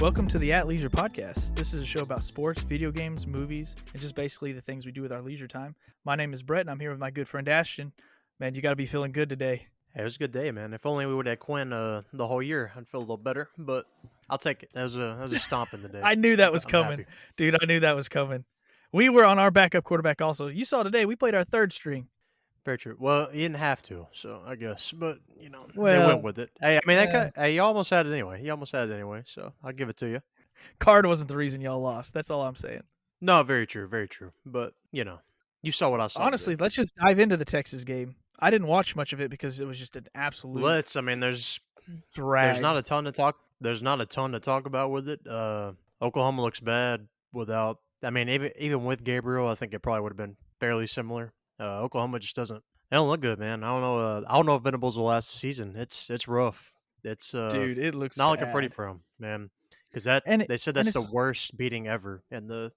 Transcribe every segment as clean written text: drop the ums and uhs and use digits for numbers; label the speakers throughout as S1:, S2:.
S1: Welcome to the At Leisure podcast. This is a show about sports, video games, movies, and just basically the things we do with our leisure time. My name is Brett, and I'm here with my good friend Ashton. Man, you got to be feeling good today.
S2: Hey, it was a good day, man. If only we would have Quinn the whole year, I'd feel a little better. But I'll take it. That was a stomp in the day.
S1: I knew that was
S2: I'm
S1: coming.
S2: happy.
S1: Dude, I knew that was coming. We were on our backup quarterback also. You saw today, we played our third string.
S2: Very true. Well, you didn't have to, so I guess. But, they
S1: Well,
S2: went with it. Hey, I mean, that guy, hey, you almost had it anyway. So I'll give it to you.
S1: Card wasn't the reason y'all lost. That's all I'm saying.
S2: No, very true. Very true. But, you saw what I saw.
S1: Honestly, let's just dive into the Texas game. I didn't watch much of it because it was just an absolute
S2: there's
S1: drag.
S2: There's not a ton to talk. There's not a ton to talk about with it. Oklahoma looks bad without. I mean, even with Gabriel, I think it probably would have been fairly similar. Oklahoma just doesn't. They don't look good, man. I don't know. I don't know if Venables will last the season. It's rough. It's
S1: dude. It looks
S2: not
S1: bad.
S2: looking pretty for him, man. Because they said that's the worst beating ever in the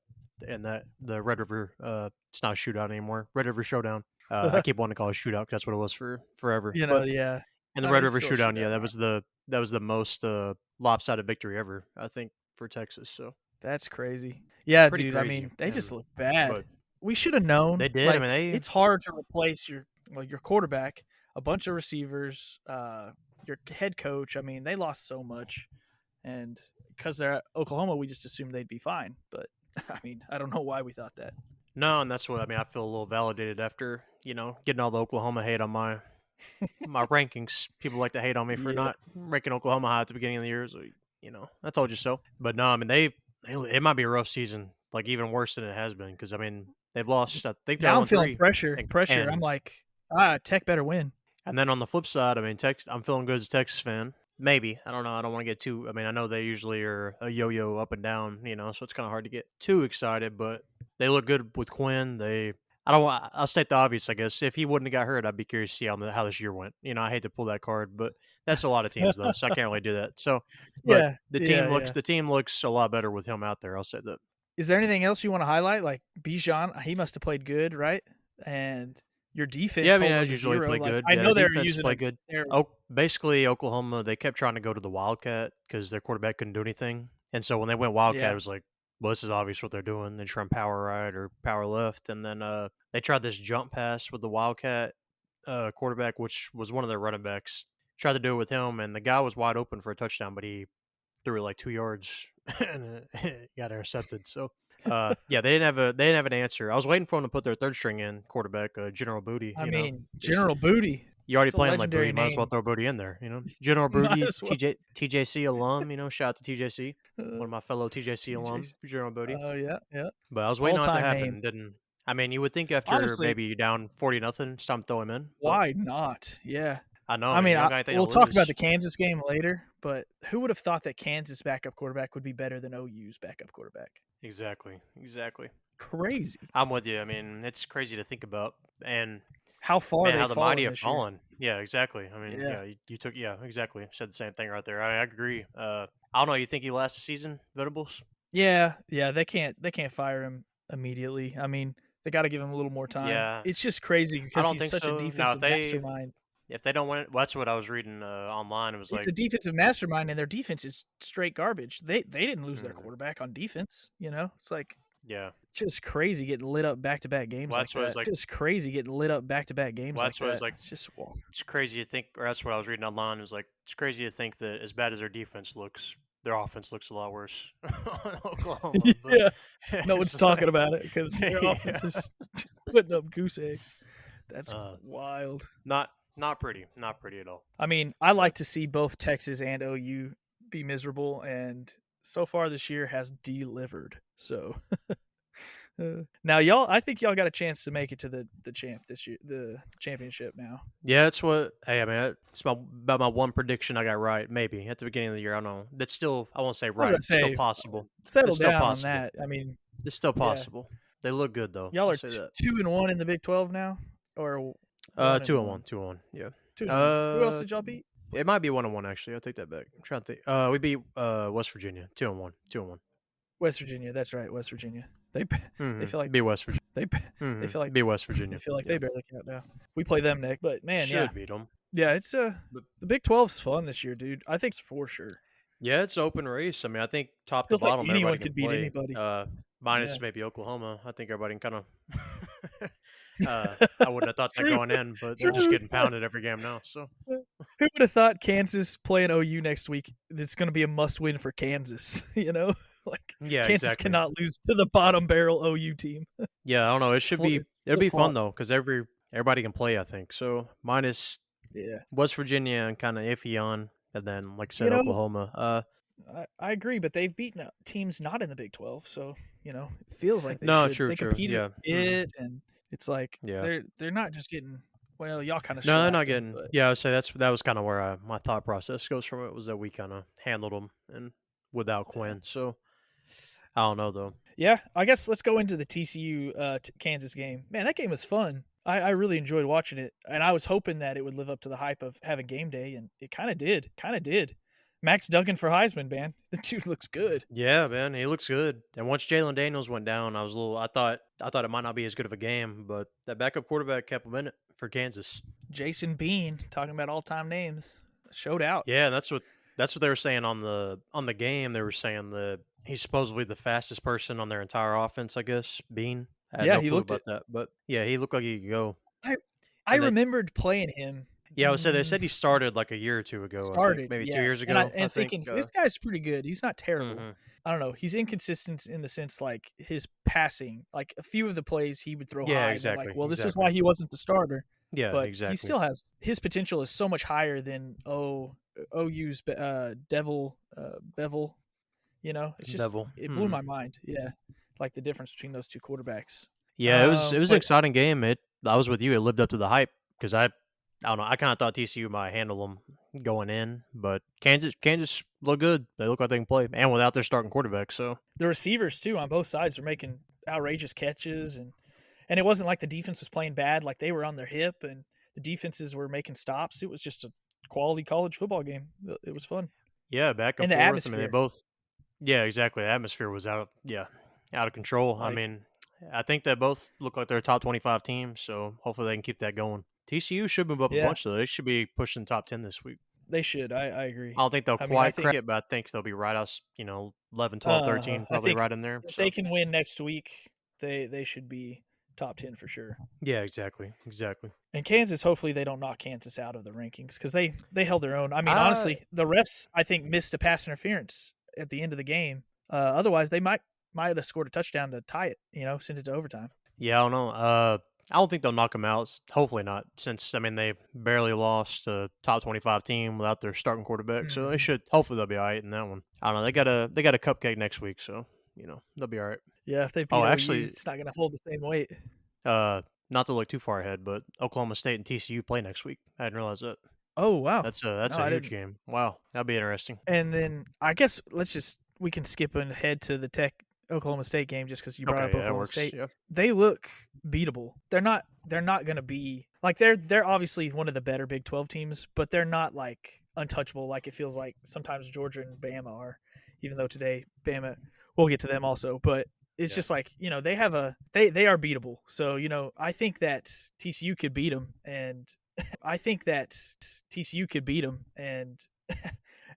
S2: Red River. It's not a shootout anymore. Red River Showdown. I keep wanting to call it a shootout because that's what it was for forever.
S1: Yeah.
S2: In the Red River Shoodown, yeah, that was the most lopsided victory ever, I think, for Texas. So
S1: that's crazy. Yeah,
S2: pretty
S1: dude.
S2: crazy.
S1: I mean, they just look bad.
S2: But
S1: we should have known.
S2: they did.
S1: Like,
S2: I mean,
S1: it's hard to replace your quarterback, a bunch of receivers, your head coach. I mean, they lost so much, and because they're at Oklahoma, we just assumed they'd be fine. But I mean, I don't know why we thought that.
S2: No, and that's what I mean. I feel a little validated after getting all the Oklahoma hate on my rankings. People like to hate on me for not ranking Oklahoma high at the beginning of the year. So I told you so. But no, I mean it might be a rough season, like even worse than it has been. Because I mean they've lost. I think they're
S1: now
S2: on
S1: I'm feeling
S2: 3.
S1: pressure. I'm like, Tech better win.
S2: And then on the flip side, I mean, I'm feeling good as a Texas fan. Maybe. I don't know. I don't want to get too. I mean, I know they usually are a yo-yo up and down, so it's kind of hard to get too excited. But they look good with Quinn. I'll state the obvious, I guess. If he wouldn't have got hurt, I'd be curious to see how this year went. I hate to pull that card, but that's a lot of teams though, so I can't really do that. So, but the team looks a lot better with him out there. I'll say that.
S1: Is there anything else you want to highlight? Like Bijan, he must have played good, right? And your defense,
S2: yeah, I mean, as usually play good.
S1: I know they're
S2: using play good. Basically, Oklahoma, they kept trying to go to the Wildcat because their quarterback couldn't do anything, and so when they went Wildcat, it was like, well, this is obvious what they're doing. They're trying power right or power left, and then they tried this jump pass with the Wildcat quarterback, which was one of their running backs. Tried to do it with him, and the guy was wide open for a touchdown, but he threw it like 2 yards and it got intercepted. So. They didn't have an answer. I was waiting for them to put their third string in quarterback, General Booty.
S1: General Booty.
S2: You already playing like Booty, might as well throw Booty in there. General Booty, TJC alum. Shout out to TJC, one of my fellow TJC alums, General Booty.
S1: Oh yeah.
S2: But I was waiting on it to happen. Didn't. I mean, you would think after
S1: Honestly,
S2: maybe you down 40-0, it's time to throw him in.
S1: Why not? Yeah.
S2: I know.
S1: I mean, we'll talk about the Kansas game later, but who would have thought that Kansas backup quarterback would be better than OU's backup quarterback?
S2: Exactly.
S1: Crazy.
S2: I'm with you. I mean, it's crazy to think about, and
S1: how far
S2: how the mighty have fallen.
S1: Year.
S2: Yeah, exactly. I mean, you took. Yeah, exactly. Said the same thing right there. I agree. I don't know. You think he lasts the season, Venables?
S1: Yeah. They can't fire him immediately. I mean, they got to give him a little more time.
S2: Yeah,
S1: it's just crazy because he's such a defensive mastermind.
S2: If they don't win it, that's what I was reading online. It was
S1: it's a defensive mastermind, and their defense is straight garbage. They didn't lose their quarterback on defense. It's like just crazy getting lit up back to back games.
S2: Well, that's
S1: like
S2: what
S1: that.
S2: It's like.
S1: Just crazy getting lit up back to back games.
S2: Well, that's
S1: like
S2: what
S1: that.
S2: It's like. It's crazy to think, or that's what I was reading online. It was like it's crazy to think that as bad as their defense looks, their offense looks a lot worse. Oklahoma,
S1: no one's talking about it because their offense is putting up goose eggs. That's wild.
S2: Not pretty at all.
S1: I mean, I like to see both Texas and OU be miserable, and so far this year has delivered. So now I think y'all got a chance to make it to the championship now.
S2: Yeah, that's what. Hey, I mean, it's about my one prediction I got right. Maybe at the beginning of the year, I don't know. That's still, I won't say right. It's still possible.
S1: Settle down on that. I mean,
S2: it's still possible. They look good though.
S1: Y'all are 2-1 in the Big 12 now, or
S2: 2-1. Yeah.
S1: 2-1. Who else did y'all beat?
S2: It might be 1-1 actually. I'll take that back. I'm trying to think. We beat West Virginia 2-1.
S1: West Virginia. That's right. West Virginia. They feel like
S2: be West Virginia.
S1: They feel like
S2: be West Virginia.
S1: They feel like they barely count now. We play them next, but man,
S2: should beat them.
S1: Yeah, it's the Big 12's fun this year, dude. I think it's for sure.
S2: Yeah, it's open race. I mean, I think top to
S1: Feels like
S2: bottom,
S1: anyone
S2: everybody can
S1: could beat
S2: play.
S1: anybody. Yeah.
S2: Minus maybe Oklahoma. I think everybody can kind of. I wouldn't have thought that
S1: True.
S2: going in, but they're just
S1: True.
S2: getting pounded every game now. So
S1: Who would have thought Kansas playing OU next week? It's going to be a must-win for Kansas. Like
S2: yeah,
S1: Kansas
S2: exactly.
S1: cannot lose to the bottom barrel OU team.
S2: Yeah, I don't know. It
S1: It's
S2: should
S1: it's
S2: be. It'll
S1: flip
S2: be fun
S1: flop.
S2: though because everybody can play. I think so. Minus
S1: Yeah.
S2: West Virginia and kind of iffy on, and then like I
S1: You
S2: said,
S1: know,
S2: Oklahoma.
S1: I agree, but they've beaten teams not in the Big 12, so it feels like they
S2: No,
S1: should.
S2: true,
S1: They
S2: true.
S1: competed
S2: Yeah,
S1: a bit, and it's like
S2: yeah.
S1: they're not just getting. Well, y'all kind of
S2: No, they're
S1: shellacked
S2: not
S1: them,
S2: getting.
S1: but
S2: Yeah, I would say that was kind of where my thought process goes from it was that we kind of handled them and without
S1: yeah.
S2: Quinn. So I don't know though.
S1: Yeah, I guess let's go into the TCU Kansas game. Man, that game was fun. I really enjoyed watching it, and I was hoping that it would live up to the hype of having game day, and it kind of did. Kind of did. Max Duggan for Heisman, man. The dude looks good.
S2: Yeah, man, he looks good. And once Jalen Daniels went down, I was a little. I thought it might not be as good of a game, but that backup quarterback kept him in it for Kansas.
S1: Jason Bean, talking about all time names, showed out.
S2: Yeah, and that's what they were saying on the game. They were saying that he's supposedly the fastest person on their entire offense. I guess Bean. I had
S1: Yeah,
S2: no
S1: he
S2: clue
S1: looked
S2: about
S1: it.
S2: that, but yeah, he looked like he could go.
S1: I I
S2: And they
S1: remembered playing him.
S2: Yeah, I would say they said he started like a year or two ago. I think
S1: Started,
S2: maybe two
S1: yeah,
S2: years
S1: and I
S2: ago. I
S1: and
S2: think.
S1: thinking this guy's pretty good. He's not terrible.
S2: Mhm.
S1: I don't know. He's inconsistent in the sense like his passing. Like a few of the plays he would throw
S2: Yeah,
S1: high, and they're like,
S2: exactly,
S1: "Well, this is
S2: exactly.
S1: why he wasn't the starter."
S2: Yeah,
S1: But he
S2: exactly.
S1: still has his potential is so much higher than OU's Devil Bevel. It's just
S2: Bevel.
S1: it blew
S2: Mhm.
S1: my mind. Yeah, like the difference between those two quarterbacks.
S2: Yeah, it was an
S1: But
S2: exciting game. I was with you. It lived up to the hype because I don't know. I kind of thought TCU might handle them going in, but Kansas look good. They look like they can play, and without their starting quarterback. So
S1: the receivers too on both sides were making outrageous catches, and it wasn't like the defense was playing bad. Like they were on their hip, and the defenses were making stops. It was just a quality college football game. It was fun,
S2: yeah, back and
S1: and the
S2: forth. I mean, they
S1: atmosphere.
S2: both. Yeah, exactly. The atmosphere was out of control. I
S1: Like,
S2: mean, I think they both look like they're a top 25 team. So hopefully they can keep that going. TCU should move up a
S1: yeah,
S2: bunch though. They should be pushing top 10 this week.
S1: they should. I
S2: I
S1: agree.
S2: don't think they'll
S1: I mean, I
S2: quite
S1: think
S2: crack it, but I think they'll be right us, 11, 12, 13,
S1: I
S2: probably
S1: think
S2: right in there.
S1: if they
S2: So,
S1: can win next week, they should be top 10 for sure.
S2: yeah, exactly. Exactly.
S1: And Kansas, hopefully they don't knock Kansas out of the rankings because they held their own. I mean,
S2: I
S1: honestly, the refs I think missed a pass interference at the end of the game. Otherwise, they might have scored a touchdown to tie it. Send it to overtime.
S2: Yeah, I don't know. I don't think they'll knock them out. Hopefully not, since I mean they barely lost a top 25 team without their starting quarterback. So they
S1: Mhm.
S2: should. Hopefully they'll be all right in that one. I don't know. They got a cupcake next week, so they'll be all right.
S1: Yeah, if they
S2: Oh,
S1: beat OU,
S2: actually,
S1: it's not going to hold the same weight.
S2: uh, not to look too far ahead, but Oklahoma State and TCU play next week. I didn't realize that.
S1: Oh wow,
S2: That's
S1: no,
S2: a
S1: I
S2: huge
S1: didn't.
S2: game. Wow, that'll be interesting.
S1: And then I guess we can skip ahead to the Tech Oklahoma State game just because you brought
S2: Okay,
S1: up
S2: yeah, that
S1: Oklahoma
S2: works.
S1: State.
S2: Yeah,
S1: They look beatable. They're not going to be like they're obviously one of the better Big 12 teams, but they're not like untouchable like it feels like sometimes Georgia and Bama are. Even though today Bama, we'll get to them also, but it's
S2: yeah.
S1: just like they are beatable. So I think that TCU could beat them, and I think that TCU could beat them, and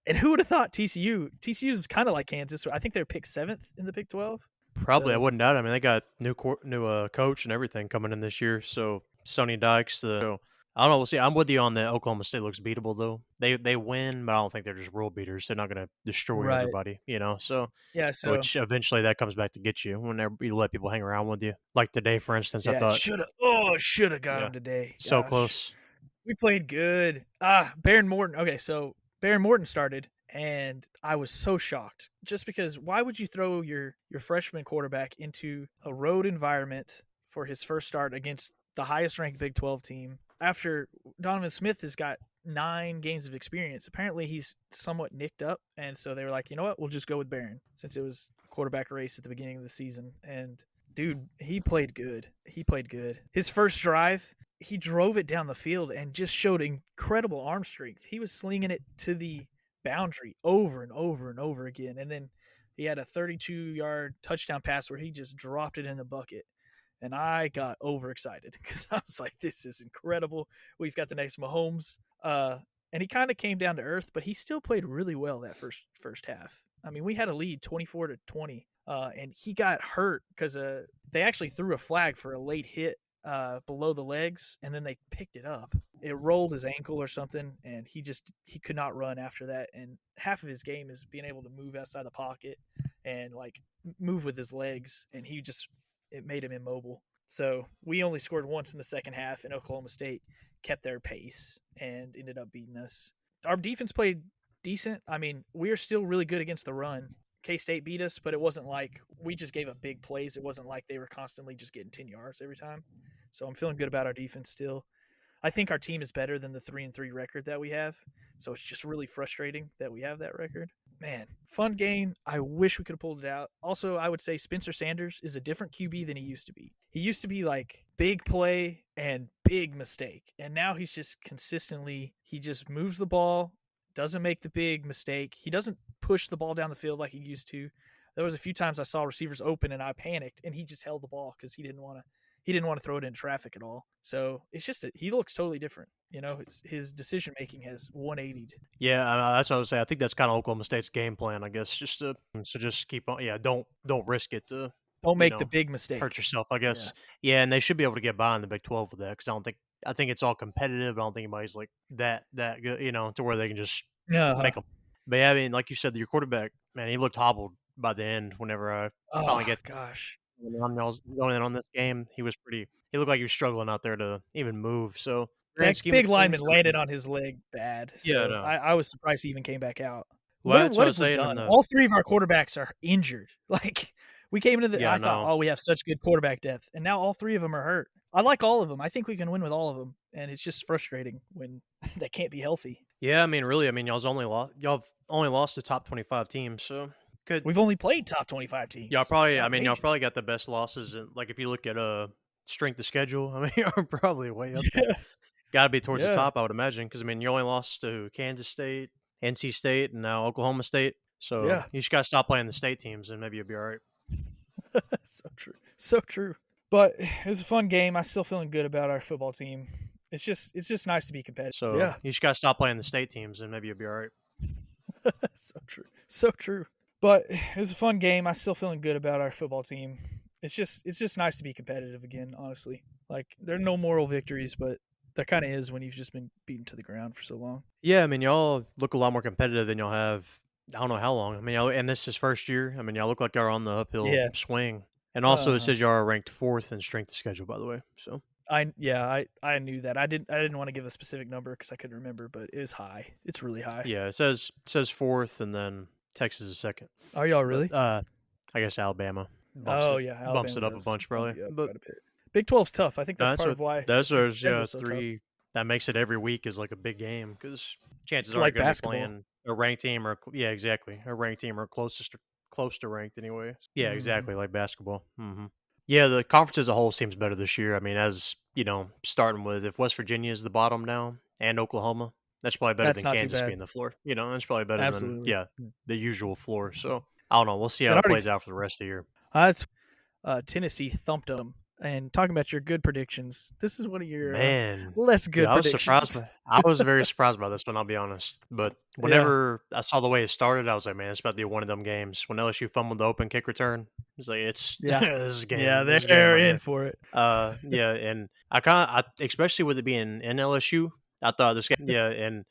S1: and who would have thought TCU is kind of like Kansas. I think they're picked 7th in the Big 12.
S2: Probably, I
S1: So
S2: wouldn't doubt it. I mean, they got new coach and everything coming in this year. So Sonny Dykes, so I don't know. We'll see. I'm with you on that. Oklahoma State looks beatable though. They win, but I don't think they're just rule beaters. They're not going to destroy
S1: right,
S2: everybody. So
S1: yeah, so
S2: which eventually that comes back to get you whenever you let people hang around with you. Like today, for instance, I
S1: yeah,
S2: thought,
S1: should have got
S2: yeah,
S1: him today.
S2: so
S1: Gosh,
S2: close.
S1: we played good. Baron Morton. Okay, so Baron Morton started, and I was so shocked just because why would you throw your freshman quarterback into a road environment for his first start against the highest ranked Big 12 team after Donovan Smith has got 9 games of experience? Apparently, he's somewhat nicked up, and so they were like, you know what, we'll just go with Baron since it was a quarterback race at the beginning of the season. And dude, he played good. He played good. His first drive, he drove it down the field and just showed incredible arm strength. He was slinging it to the boundary over and over and over again. And then he had a 32-yard touchdown pass where he just dropped it in the bucket. And I got overexcited because I was like, this is incredible. We've got the next Mahomes. and he kind of came down to earth, but he still played really well that first half. I mean, we had a lead 24-20, and he got hurt because they actually threw a flag for a late hit below the legs, and then they picked it up. It rolled his ankle or something, and he could not run after that. And half of his game is being able to move outside the pocket and like move with his legs, and it made him immobile. So we only scored once in the second half, and Oklahoma State kept their pace and ended up beating us. Our defense played decent. I mean, we are still really good against the run. K State beat us, but it wasn't like we just gave up big plays. It wasn't like they were constantly just getting 10 yards every time. So I'm feeling good about our defense still. I think our team is better than the 3-3 record that we have. So it's just really frustrating that we have that record. Man, fun game. I wish we could have pulled it out. Also, I would say Spencer Sanders is a different QB than he used to be. He used to be like big play and big mistake. And now he's just consistently, he just moves the ball, doesn't make the big mistake. He doesn't push the ball down the field like he used to. There was a few times I saw receivers open and I panicked, and he just held the ball because he didn't want to throw it in traffic at all. So it's just he looks totally different. His decision making has 180'd.
S2: Yeah, that's what I would say. I think that's kind of Oklahoma State's game plan, I guess. Just keep on. Yeah, don't risk it to
S1: Don't
S2: you
S1: make the
S2: know
S1: big mistake.
S2: hurt yourself. I
S1: Yeah.
S2: guess. Yeah, and they should be able to get by in the Big 12 with that because I think it's all competitive. I don't think anybody's like that good, to where they can just
S1: Uh-huh.
S2: make them. But yeah, I mean, like you said, your quarterback, man, he looked hobbled by the end. Whenever I finally
S1: Oh
S2: get
S1: gosh.
S2: when I was going in on this game, he was pretty. He looked like he was struggling out there to even move. So grand
S1: That
S2: scheme of
S1: big
S2: things,
S1: lineman
S2: I
S1: landed
S2: mean,
S1: on his leg bad.
S2: yeah,
S1: So
S2: no.
S1: I was surprised he even came back out.
S2: Well, that's what
S1: What
S2: I was
S1: have we
S2: saying in
S1: done?
S2: the
S1: All three of our quarterbacks are injured. Like we came into
S2: yeah,
S1: I thought,
S2: no.
S1: oh, we have such good quarterback depth, and now all three of them are hurt. I like all of them. I think we can win with all of them, and it's just frustrating when they can't be healthy.
S2: Yeah, I mean, really, I mean, y'all have only lost to top 25 teams, so could
S1: We've only played top 25
S2: y'all
S1: teams. It's
S2: probably I mean, y'all
S1: outrageous.
S2: probably got the best losses and like if you look at strength of schedule, I mean, you're probably way up there.
S1: Yeah,
S2: Got to be towards the
S1: yeah,
S2: top, I would imagine, because I mean, you only lost to Kansas State, NC State, and now Oklahoma State. So
S1: yeah.
S2: you just got to stop playing the state teams, and maybe you'll be all right.
S1: So true, so true. But it was a fun game. I'm still feeling good about our football team. It's just nice to be competitive.
S2: So
S1: Yeah,
S2: you just got to stop playing the state teams, and maybe you'll be all right.
S1: so true, so true. But it was a fun game. I'm still feeling good about our football team. It's just nice to be competitive again. Honestly, like there are no moral victories, but there kind of is when you've just been beaten to the ground for so long.
S2: Yeah, I mean, y'all look a lot more competitive than y'all have. I don't know how long. I mean, y'all, and this is first year. I mean, y'all look like y'all are on the uphill
S1: Yeah.
S2: swing. And also, it
S1: Uh,
S2: says y'all are ranked fourth in strength of schedule, by the way. So
S1: I knew that. I didn't want to give a specific number because I couldn't remember, but it is high. It's really high.
S2: yeah, it says fourth, and then Texas is second.
S1: Are y'all
S2: But
S1: really?
S2: I guess Alabama
S1: Oh yeah,
S2: bumps
S1: Alabama
S2: it up a
S1: does
S2: bunch
S1: bump
S2: probably.
S1: you up
S2: But
S1: quite a bit. Big 12's tough. I think
S2: no,
S1: that's part of why
S2: that's there's
S1: schedule's so tough.
S2: three that makes it every week is like a big game because chances
S1: It's
S2: are you're
S1: like
S2: going to be
S1: basketball.
S2: playing a ranked team or yeah, exactly, a ranked team or close to ranked anyway. Yeah,
S1: Mhm.
S2: exactly, like basketball. Yeah, the conference as a whole seems better this year. I mean, as starting with if West Virginia is the bottom now and Oklahoma, that's probably better
S1: That's
S2: than
S1: not too
S2: Kansas
S1: bad.
S2: being the floor. That's probably better than
S1: Absolutely.
S2: yeah the usual floor. So I don't know. We'll see how
S1: It
S2: it
S1: already
S2: plays out for the rest of the year.
S1: that's Tennessee thumped them. And talking about your good predictions, this is one of your
S2: Man,
S1: less
S2: dude,
S1: good predictions.
S2: I was very surprised by this one, I'll be honest. But
S1: Yeah.
S2: whenever I saw the way it started, I was like, man, it's about to be one of them games. When LSU fumbled the open kick return, it's like it's
S1: Yeah. Yeah,
S2: this is game
S1: they're
S2: right
S1: in
S2: here.
S1: for it.
S2: Yeah, and especially with it being in LSU, I thought this game yeah, and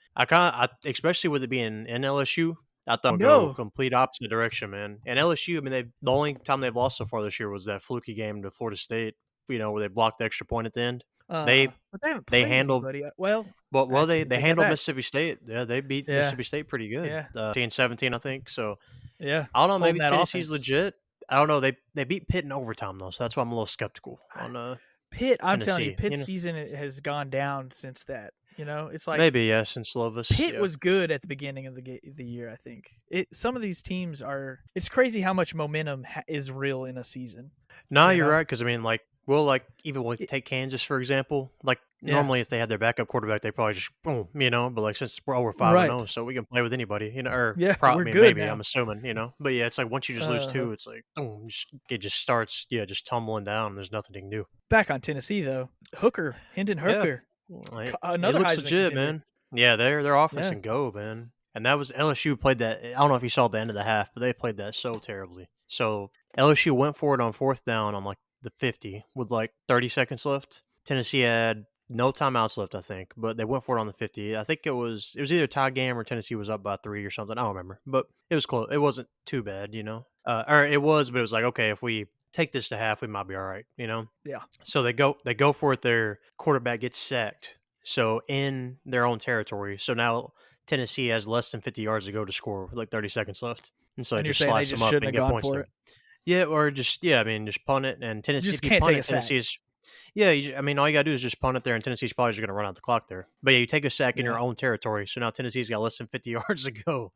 S2: especially with it being in LSU, I thought it would go
S1: No.
S2: complete opposite direction, man. And LSU, I mean, the only time they've lost so far this year was that fluky game to Florida State, where they blocked the extra point at the end. They
S1: But they haven't
S2: they
S1: played
S2: handled
S1: anybody. Well,
S2: they
S1: actually, take that
S2: handled
S1: back.
S2: Mississippi State. Yeah, they beat
S1: Yeah.
S2: Mississippi State pretty good.
S1: Yeah.
S2: 17, I think. So
S1: Yeah.
S2: I don't know.
S1: Holding
S2: Maybe
S1: that
S2: Tennessee's
S1: offense.
S2: legit. I don't know. They beat Pitt in overtime though, so that's why I'm a little skeptical on
S1: Pitt, I'm telling you,
S2: Tennessee.
S1: Pitt's season has gone down since that. It's like
S2: Maybe yes, and Slovis.
S1: Pitt
S2: Yeah.
S1: was good at the beginning of the year. I think some of these teams are. It's crazy how much momentum is real in a season.
S2: No,
S1: You
S2: you're
S1: know.
S2: right. Because I mean, like, well, like even
S1: It,
S2: take Kansas for example. Like
S1: yeah.
S2: normally, if they had their backup quarterback, they probably just boom, But like since we're 5-0,
S1: Right.
S2: so we can play with anybody, or
S1: Yeah,
S2: I
S1: we're
S2: mean,
S1: good
S2: maybe
S1: now.
S2: I'm assuming, But yeah, it's like once you just lose
S1: Uh,
S2: two, it's like boom, it just starts, yeah, just tumbling down. There's nothing new.
S1: Back on Tennessee though, Hooker, Hendon
S2: Yeah,
S1: Hooker,
S2: it
S1: another
S2: looks
S1: Heisman
S2: legit,
S1: contender.
S2: man. Yeah, their offense
S1: Yeah,
S2: can go, man. And that was LSU played that. I don't know if you saw the end of the half, but they played that so terribly. So LSU went for it on fourth down on like the 50 with like 30 seconds left. Tennessee had no timeouts left, I think, but they went for it on the 50. I think it was either a tie game or Tennessee was up by 3 or something. I don't remember, but it was close. It wasn't too bad, you know. Or it was, but it was like, okay, if we take this to half, we might be all right, you know.
S1: yeah.
S2: So they go for it. Their quarterback gets sacked. So in their own territory. So now Tennessee has less than 50 yards to go to score with like 30 seconds left. And so they
S1: And you're
S2: just
S1: saying they
S2: slice them
S1: just
S2: up
S1: shouldn't
S2: and
S1: have
S2: get
S1: gone
S2: points
S1: for
S2: there.
S1: it?
S2: Yeah, or just yeah, I mean just punt it and
S1: You
S2: Tennessee.
S1: just
S2: If you
S1: can't
S2: punt
S1: take
S2: it,
S1: a sack.
S2: Tennessee's yeah. I mean all you gotta do is just punt it there, and Tennessee's probably just gonna run out the clock there. But yeah, you take a sack in
S1: Yeah,
S2: your own territory. So now Tennessee's got less than 50 yards to go,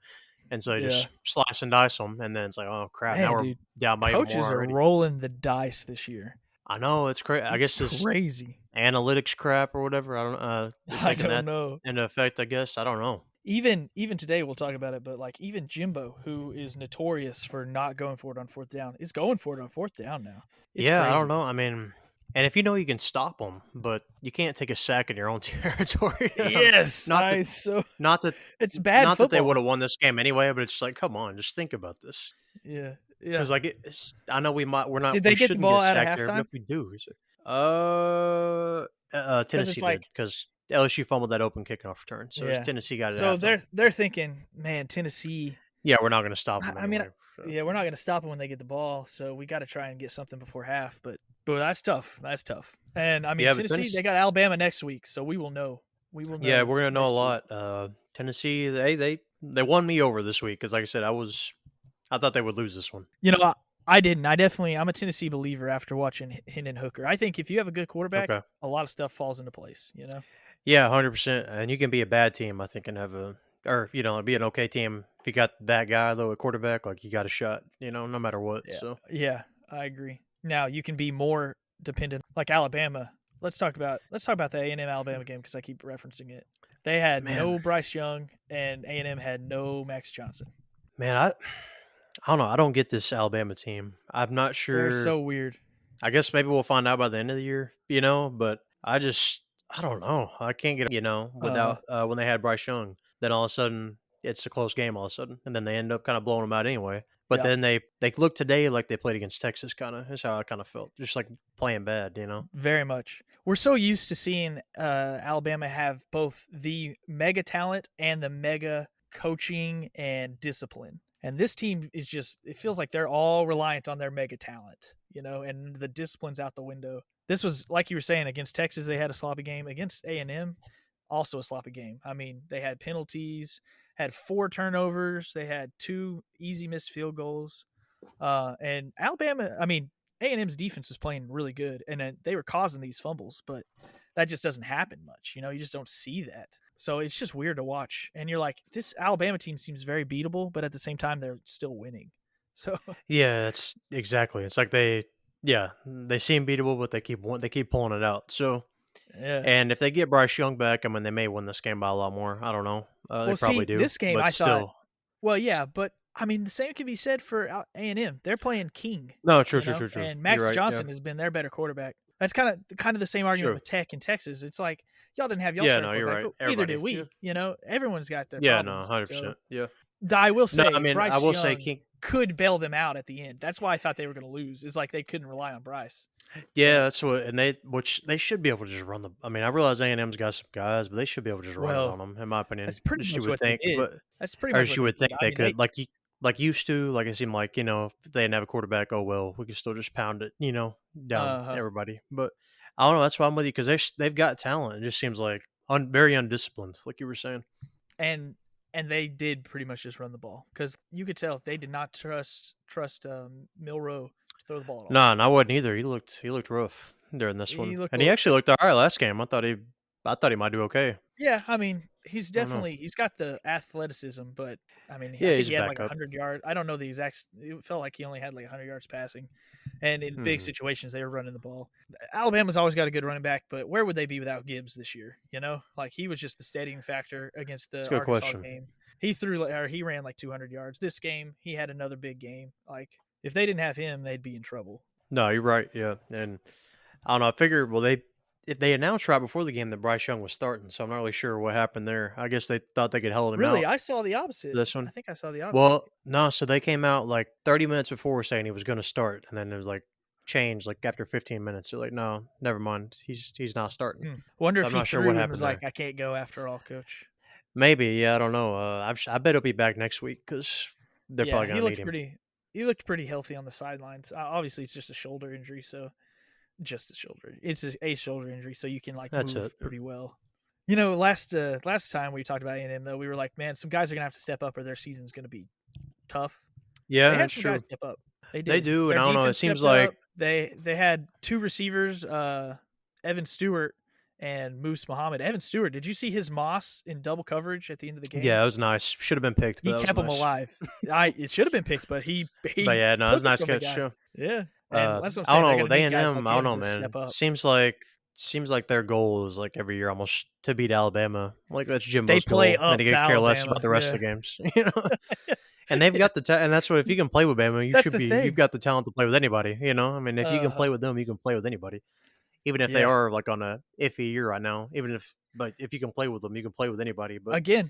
S2: and so they
S1: yeah.
S2: just slice and dice them, and then it's like oh crap, now
S1: Man,
S2: we're
S1: dude,
S2: down by even more
S1: coaches are
S2: already.
S1: rolling the dice this year.
S2: I know it's crazy. I
S1: It's
S2: guess this
S1: crazy.
S2: analytics crap or whatever. I don't. They're
S1: I
S2: taking
S1: don't
S2: that
S1: know.
S2: into effect. I guess I don't know.
S1: Even today we'll talk about it, but like even Jimbo, who is notorious for not going for it on fourth down, is going for it on fourth down now. It's
S2: Yeah, I don't
S1: crazy.
S2: know. I mean, and if you know you can stop them, but you can't take a sack in your own territory.
S1: Yes,
S2: not that,
S1: I so
S2: not that,
S1: it's bad
S2: not that they would
S1: football.
S2: have won this game anyway. But it's just like, come on, just think about this.
S1: Yeah,
S2: Because
S1: yeah.
S2: like, I know we might, we're
S1: Did
S2: not, we
S1: they get the
S2: shouldn't get
S1: ball
S2: a
S1: out of
S2: sack there, but
S1: halftime?
S2: if we do, is it?
S1: Because it's
S2: Tennessee did
S1: like,
S2: because LSU fumbled that open kickoff return, so
S1: yeah.
S2: Tennessee got it
S1: So
S2: at halftime.
S1: they're thinking, man, Tennessee.
S2: Yeah, we're not going to stop
S1: I
S2: them
S1: I mean,
S2: anyway. So.
S1: yeah, we're not going to stop them when they get the ball, so we got to try and get something before half. But that's tough. That's tough. And I mean,
S2: Yeah, but
S1: Tennessee, they
S2: Tennessee.
S1: got Alabama next week, so we will know. We will
S2: Yeah,
S1: know
S2: we're gonna know a
S1: next week.
S2: lot. Tennessee, they won me over this week because, like I said, I thought they would lose this one.
S1: You know, I didn't. I'm a Tennessee believer after watching Hendon Hooker. I think if you have a good quarterback,
S2: Okay.
S1: a lot of stuff falls into place. You know.
S2: Yeah, 100%. And you can be a bad team, I think, and or be an okay team if you got that guy though at quarterback. Like you got a shot, no matter what.
S1: Yeah.
S2: So
S1: Yeah, I agree. Now you can be more dependent, like Alabama. Let's talk about the A&M Alabama game because I keep referencing it. They had
S2: man,
S1: no Bryce Young, and A&M had no Max Johnson.
S2: man, I don't know. I don't get this Alabama team. I'm not
S1: They're
S2: sure.
S1: so weird.
S2: I guess maybe we'll find out by the end of the year, but I don't know. I can't get
S1: Uh,
S2: without when they had Bryce Young. Then all of a sudden it's a close game all of a sudden. And then they end up kind of blowing them out anyway. But
S1: yeah,
S2: then they look today like they played against Texas kind of is how I kind of felt. Just like playing bad.
S1: very much. We're so used to seeing Alabama have both the mega talent and the mega coaching and discipline. And this team is just, it feels like they're all reliant on their mega talent, and the discipline's out the window. This was, like you were saying, against Texas, they had a sloppy game. Against A&M, also a sloppy game. I mean, they had penalties, had 4 turnovers, they had 2 easy missed field goals. And Alabama, I mean, A&M's defense was playing really good, and they were causing these fumbles, but that just doesn't happen much. You just don't see that. So it's just weird to watch. And you're like, this Alabama team seems very beatable, but at the same time, they're still winning. So
S2: Yeah, that's exactly. It's like they seem beatable, but they keep pulling it out. So
S1: yeah.
S2: and if they get Bryce Young back, I mean they may win this game by a lot more. I don't know. They
S1: Well,
S2: probably
S1: see,
S2: do,
S1: this game,
S2: but
S1: I thought,
S2: still.
S1: well, yeah, but I mean, the same can be said for A&M. They're playing King,
S2: No, true, true, true, true.
S1: and
S2: You're
S1: Max
S2: right. Yeah.
S1: Johnson has been their better quarterback. That's kind of the same argument
S2: True.
S1: with Tech and Texas. It's like y'all didn't have y'all
S2: Yeah,
S1: starting
S2: no, you're
S1: quarterback,
S2: right.
S1: but neither did
S2: Everybody. Yeah.
S1: we. Everyone's got their
S2: Yeah, no,
S1: problems.
S2: 100%.
S1: So
S2: Yeah.
S1: I will
S2: No, I
S1: say
S2: mean, I
S1: Bryce
S2: will say
S1: Young
S2: King.
S1: could bail them out at the end. That's why I thought they were going to lose. It's like they couldn't rely on Bryce.
S2: Yeah,
S1: But
S2: that's what, and which they should be able to just run the. I mean, I realize A&M's got some guys, but they should be able to just run it on
S1: well,
S2: them, in my opinion.
S1: that's pretty
S2: Just you
S1: much
S2: would
S1: what they
S2: think,
S1: did.
S2: but
S1: That's pretty
S2: or
S1: much
S2: just
S1: what
S2: you
S1: they
S2: would think
S1: did. I
S2: they
S1: mean, they
S2: could, like used to. Like it seemed like if they didn't have a quarterback, oh well, we could still just pound it, down
S1: uh
S2: everybody. But I don't know. That's why I'm with you because they've got talent. It just seems like very undisciplined, like you were saying.
S1: and they did pretty much just run the ball because you could tell they did not trust Milrow to throw the ball at all.
S2: Nah, and I wasn't either. He looked rough during this
S1: He
S2: one,
S1: looked,
S2: and he actually looked all right last game. I thought he might do okay.
S1: yeah. I mean,
S2: I don't know.
S1: he's got the athleticism, but I mean, I
S2: Yeah,
S1: think
S2: he's
S1: he
S2: a
S1: had like
S2: backup.
S1: 100 yards. I don't know the exact. It felt like he only had like 100 yards passing, and in big
S2: Hmm.
S1: situations they were running the ball. Alabama's always got a good running back, but where would they be without Gibbs this year? Like he was just the steadying factor against
S2: That's
S1: the
S2: a good
S1: Arkansas
S2: question.
S1: game. He ran like 200 yards. This game, he had another big game. Like if they didn't have him, they'd be in trouble.
S2: No, you're right. Yeah, and I don't know. I figured, well, if they announced right before the game that Bryce Young was starting, so I'm not really sure what happened there. I guess they thought they could hold him
S1: Really,
S2: out
S1: I saw the
S2: for
S1: opposite.
S2: this
S1: I
S2: one.
S1: think I saw the opposite.
S2: Well, no, so they came out like 30 minutes before saying he was going to start, and then it was like changed like after 15 minutes. They're like, no, never mind, he's not starting.
S1: Wonder
S2: So
S1: if
S2: I'm
S1: he
S2: not sure what
S1: threw and was
S2: happened
S1: like,
S2: there.
S1: "I can't go after all, coach."
S2: Maybe, yeah, I don't know. I bet he'll be back next week because they're
S1: Yeah,
S2: probably gonna need him.
S1: he looked pretty healthy on the sidelines. Obviously, it's just a shoulder injury, so just a shoulder. It's a shoulder injury, so you can like
S2: That's
S1: move
S2: it.
S1: pretty well. Last time we talked about A&M though, we were like, man, some guys are gonna have to step up or their season's gonna be tough. They
S2: Yeah,
S1: had
S2: that's
S1: some guys
S2: true.
S1: step up. They
S2: They
S1: did.
S2: do, and
S1: Their
S2: I don't know. It
S1: defense
S2: seems
S1: stepped
S2: like
S1: up. They had two receivers, Evan Stewart and Moose Muhammad. Evan Stewart, did you see his moss in double coverage at the end of the game?
S2: yeah, it was nice. Should have been picked, but
S1: He
S2: that was
S1: kept him
S2: nice.
S1: alive. It should have been picked, but
S2: But
S1: he
S2: yeah, no, it was
S1: took
S2: a
S1: it
S2: nice
S1: from the
S2: catch
S1: guy.
S2: too.
S1: Yeah, and that's what I'm
S2: I don't
S1: saying. They're
S2: know
S1: gonna
S2: with
S1: need guys
S2: A&M.
S1: like
S2: I don't
S1: him
S2: know,
S1: to step
S2: man.
S1: up.
S2: Seems like their goal is like every year almost to beat Alabama. Like that's
S1: They
S2: Jimbo's
S1: play
S2: goal, and then
S1: up
S2: he
S1: to
S2: could care less
S1: Alabama.
S2: about the rest
S1: Yeah,
S2: of the games. And they've got and that's what if you can play with Bama,
S1: that's the
S2: you've
S1: thing.
S2: got the talent to play with anybody. I mean, if you can
S1: Uh,
S2: play with them, you can play with anybody, even if they
S1: yeah.
S2: are like on a iffy year right now. But if you can play with them, you can play with anybody. But
S1: Again,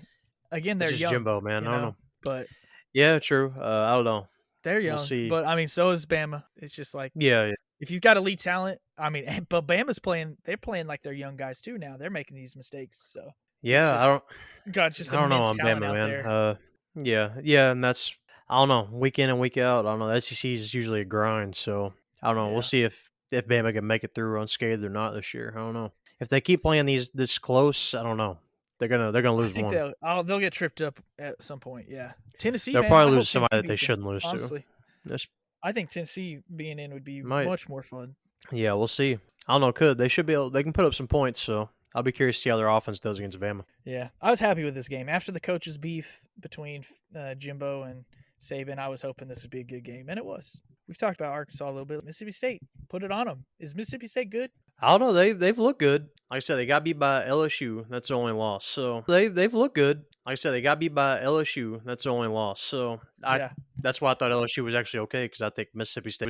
S1: again,
S2: it's
S1: they're
S2: just
S1: young,
S2: Jimbo, man. I don't know.
S1: but
S2: Yeah, true. I don't know.
S1: they're
S2: We'll
S1: young.
S2: see.
S1: But I mean, so is Bama. It's just like
S2: Yeah, yeah,
S1: if you've got elite talent, I mean, but Bama's playing. They're playing like they're young guys too now. They're making these mistakes, so it's
S2: yeah.
S1: just got just
S2: I don't know
S1: immense
S2: on
S1: talent
S2: Bama,
S1: out
S2: man.
S1: there.
S2: Yeah, yeah, and that's I don't know. Week in and week out, I don't know. The SEC is usually a grind, so I don't know. We'll
S1: Yeah.
S2: see if Bama can make it through unscathed or not this year. I don't know. If they keep playing these this close, I don't know. They're gonna
S1: I
S2: lose
S1: think
S2: one.
S1: they'll get tripped up at some point. Yeah, Tennessee,
S2: They'll
S1: man. I
S2: probably lose
S1: hope
S2: to somebody
S1: Tennessee
S2: that they
S1: beats them.
S2: shouldn't lose to.
S1: Honestly,
S2: This
S1: I think Tennessee being in would be
S2: might.
S1: much more fun.
S2: Yeah, we'll see. I don't know. They should be able. They can put up some points. So I'll be curious to see how their offense does against Bama.
S1: Yeah, I was happy with this game after the coaches' beef between Jimbo and Saban. I was hoping this would be a good game, and it was. We've talked about Arkansas a little bit. Mississippi State, put it on them. Is Mississippi State good?
S2: I don't know. They've looked good. Like I said, they got beat by LSU. That's the only loss. So they've looked good. Like I said, they got beat by LSU. That's the only loss. So
S1: Yeah,
S2: that's why I thought LSU was actually okay because I think Mississippi State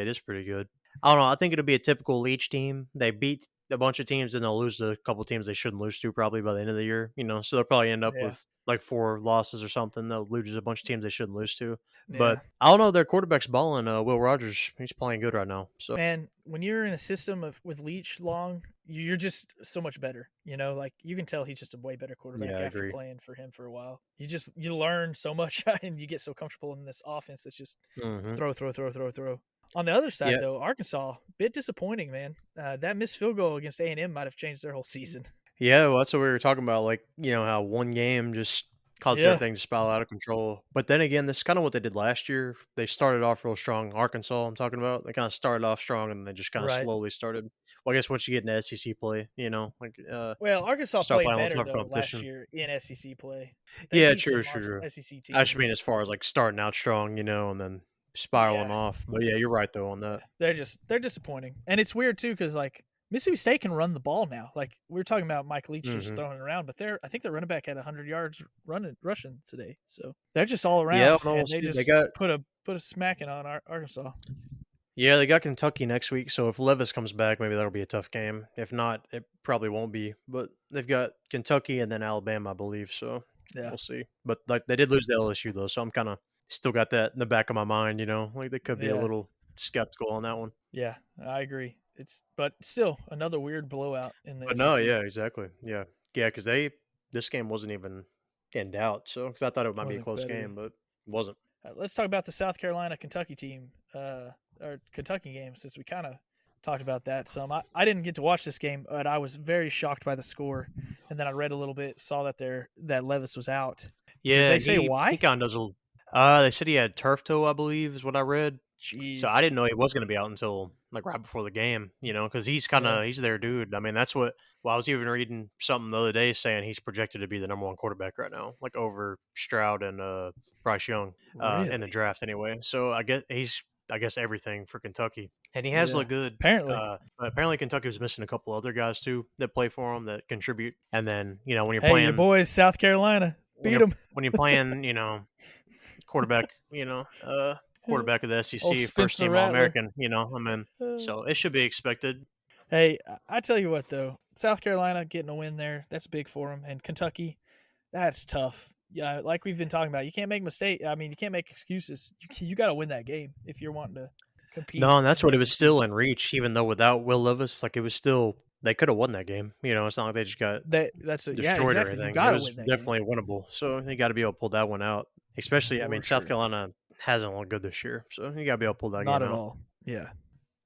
S2: is pretty good. I don't know. I think it'll be a typical Leach team. They beat a bunch of teams and they'll lose to a couple teams they shouldn't lose to probably by the end of the year. So they'll probably end up
S1: yeah,
S2: with like 4 losses or something. They'll lose a bunch of teams they shouldn't lose to.
S1: yeah.
S2: But I don't know. Their quarterback's balling. Will Rogers, he's playing good right now. So
S1: Man, when you're in a system with Leach long, you're just so much better. Like you can tell he's just a way better quarterback
S2: yeah, I
S1: after
S2: agree.
S1: playing for him for a while. You learn so much and you get so comfortable in this offense that's just
S2: Hmm.
S1: throw, throw, throw, throw, throw. On the other side,
S2: Yeah,
S1: though, Arkansas, bit disappointing, man. That missed field goal against A&M might have changed their whole season.
S2: yeah. Well, that's what we were talking about. Like how one game just caused
S1: Yeah,
S2: everything to spiral out of control. But then again, this is kind of what they did last year. They started off real strong. Arkansas, I'm talking about. They kind of started off strong and they just kind of
S1: right.
S2: slowly started. Well, I guess once you get into SEC play, like
S1: Well, Arkansas
S2: start
S1: played
S2: playing a little
S1: better
S2: tougher
S1: though last
S2: competition.
S1: year in SEC play. They
S2: Yeah,
S1: beat
S2: true,
S1: some
S2: true, true.
S1: SEC
S2: I just mean
S1: teams.
S2: as far as like starting out strong, and then spiraling
S1: Yeah,
S2: off. But yeah, you're right though on
S1: yeah.
S2: that.
S1: They're disappointing, and it's weird too because like Mississippi State can run the ball now. Like we were talking about Mike Leach just
S2: Hmm.
S1: throwing it around, but I think their running back had 100 yards rushing today. So they're just all
S2: Yeah,
S1: around,
S2: no,
S1: and
S2: we'll
S1: they
S2: see.
S1: just put a smacking on Arkansas.
S2: Yeah, they got Kentucky next week, so if Levis comes back, maybe that'll be a tough game. If not, it probably won't be. But they've got Kentucky and then Alabama, I believe. So
S1: Yeah,
S2: we'll see. But like they did lose to LSU though, so I'm kind of still got that in the back of my mind. Like they could be a
S1: yeah.
S2: little skeptical on that one.
S1: Yeah, I agree. But still another weird blowout in the
S2: But no,
S1: SEC.
S2: yeah, exactly. Yeah, yeah, because this game wasn't even in doubt. So because I thought it might be a
S1: Wasn't
S2: close
S1: competitive.
S2: game, but it wasn't.
S1: Let's talk about the South Carolina Kentucky team, or Kentucky game, since we kind of talked about that some. I didn't get to watch this game, but I was very shocked by the score, and then I read a little bit, saw that Levis was out. Did
S2: Yeah,
S1: they say
S2: he
S1: why?
S2: kind of does a. They said he had turf toe, I believe, is what I read. So I
S1: Jeez.
S2: didn't know he was going to be out until like right before the game, because
S1: Yeah.
S2: he's their dude. I mean, that's what. Well, I was even reading something the other day saying he's projected to be the number 1 quarterback right now, like over Stroud and Bryce Young in the
S1: Really?
S2: draft anyway. So I guess everything for Kentucky, and he has
S1: Yeah.
S2: looked good.
S1: Apparently.
S2: But apparently Kentucky was missing a couple other guys too that play for him that contribute. And then when you're
S1: Hey, your
S2: playing
S1: boys, South Carolina, beat them.
S2: when you're playing quarterback, quarterback of the
S1: Old
S2: SEC, first
S1: Spencer
S2: team All
S1: Rattler.
S2: American, I mean,
S1: Uh,
S2: so it should be expected.
S1: Hey, I tell you what though, South Carolina getting a win there, that's big for them, and Kentucky, that's tough. Yeah, like we've been talking about, you can't make mistake. I mean, you can't make excuses. You got to win that game if you're wanting to compete
S2: No, and
S1: in
S2: that's
S1: the
S2: what it was
S1: SEC.
S2: still in reach, even though without Will Levis, like it was still they could have won that game. It's not like they just got
S1: Yeah,
S2: destroyed or
S1: exactly. You
S2: anything. It
S1: got to
S2: was
S1: win that game
S2: definitely winnable. So you got to be able to pull that one out. Especially, I
S1: for
S2: mean, South
S1: sure.
S2: Carolina hasn't looked good this year, so you got to be able to pull that
S1: Not
S2: game
S1: at
S2: out.
S1: all. Yeah,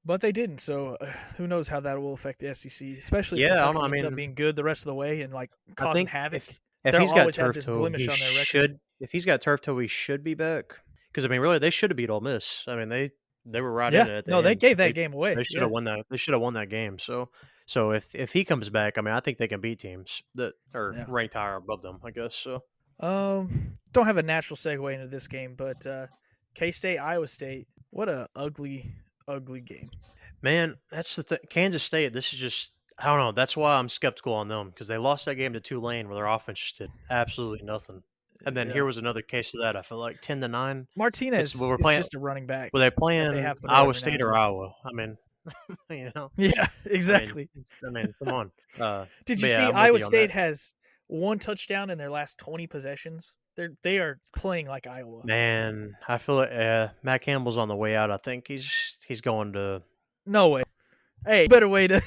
S1: but they didn't. So who knows how that will affect the SEC, especially if
S2: Yeah, I don't know.
S1: Kentucky
S2: I
S1: ends up
S2: mean,
S1: being good the rest of the way and like
S2: I
S1: causing
S2: think
S1: havoc.
S2: if
S1: They'll
S2: he's got
S1: always have
S2: turf
S1: this
S2: toe,
S1: blemish on their record.
S2: If he's got turf toe, he should be back. Because I mean, really, they should have beat Ole Miss. I mean, they were right in
S1: Yeah,
S2: it at the
S1: no, they
S2: end.
S1: gave that game away.
S2: They should have
S1: Yeah,
S2: won that. They should have won that game. So if he comes back, I mean, I think they can beat teams that are
S1: yeah.
S2: ranked higher above them. I guess so.
S1: Don't have a natural segue into this game, but K State, Iowa State. What a ugly game.
S2: Man, that's the thing. Kansas State. This is just I don't know. That's why I'm skeptical on them because they lost that game to Tulane where their offense just did absolutely nothing. And then here
S1: Yeah,
S2: was another case of that. I feel like 10-9. It's
S1: Martinez
S2: well, we're
S1: is
S2: playing.
S1: just a running back
S2: Were they
S1: that they have
S2: playing
S1: to throw
S2: Iowa
S1: every now
S2: State
S1: and
S2: or
S1: then.
S2: Iowa? I mean, you know,
S1: Yeah,
S2: I mean,
S1: exactly.
S2: come on.
S1: Did you
S2: But yeah,
S1: see
S2: I'm with
S1: Iowa
S2: you on that.
S1: State has one touchdown in their last 20 possessions? They are playing like Iowa.
S2: Man, I feel like Matt Campbell's on the way out. I think he's going to
S1: No way. Hey, better way to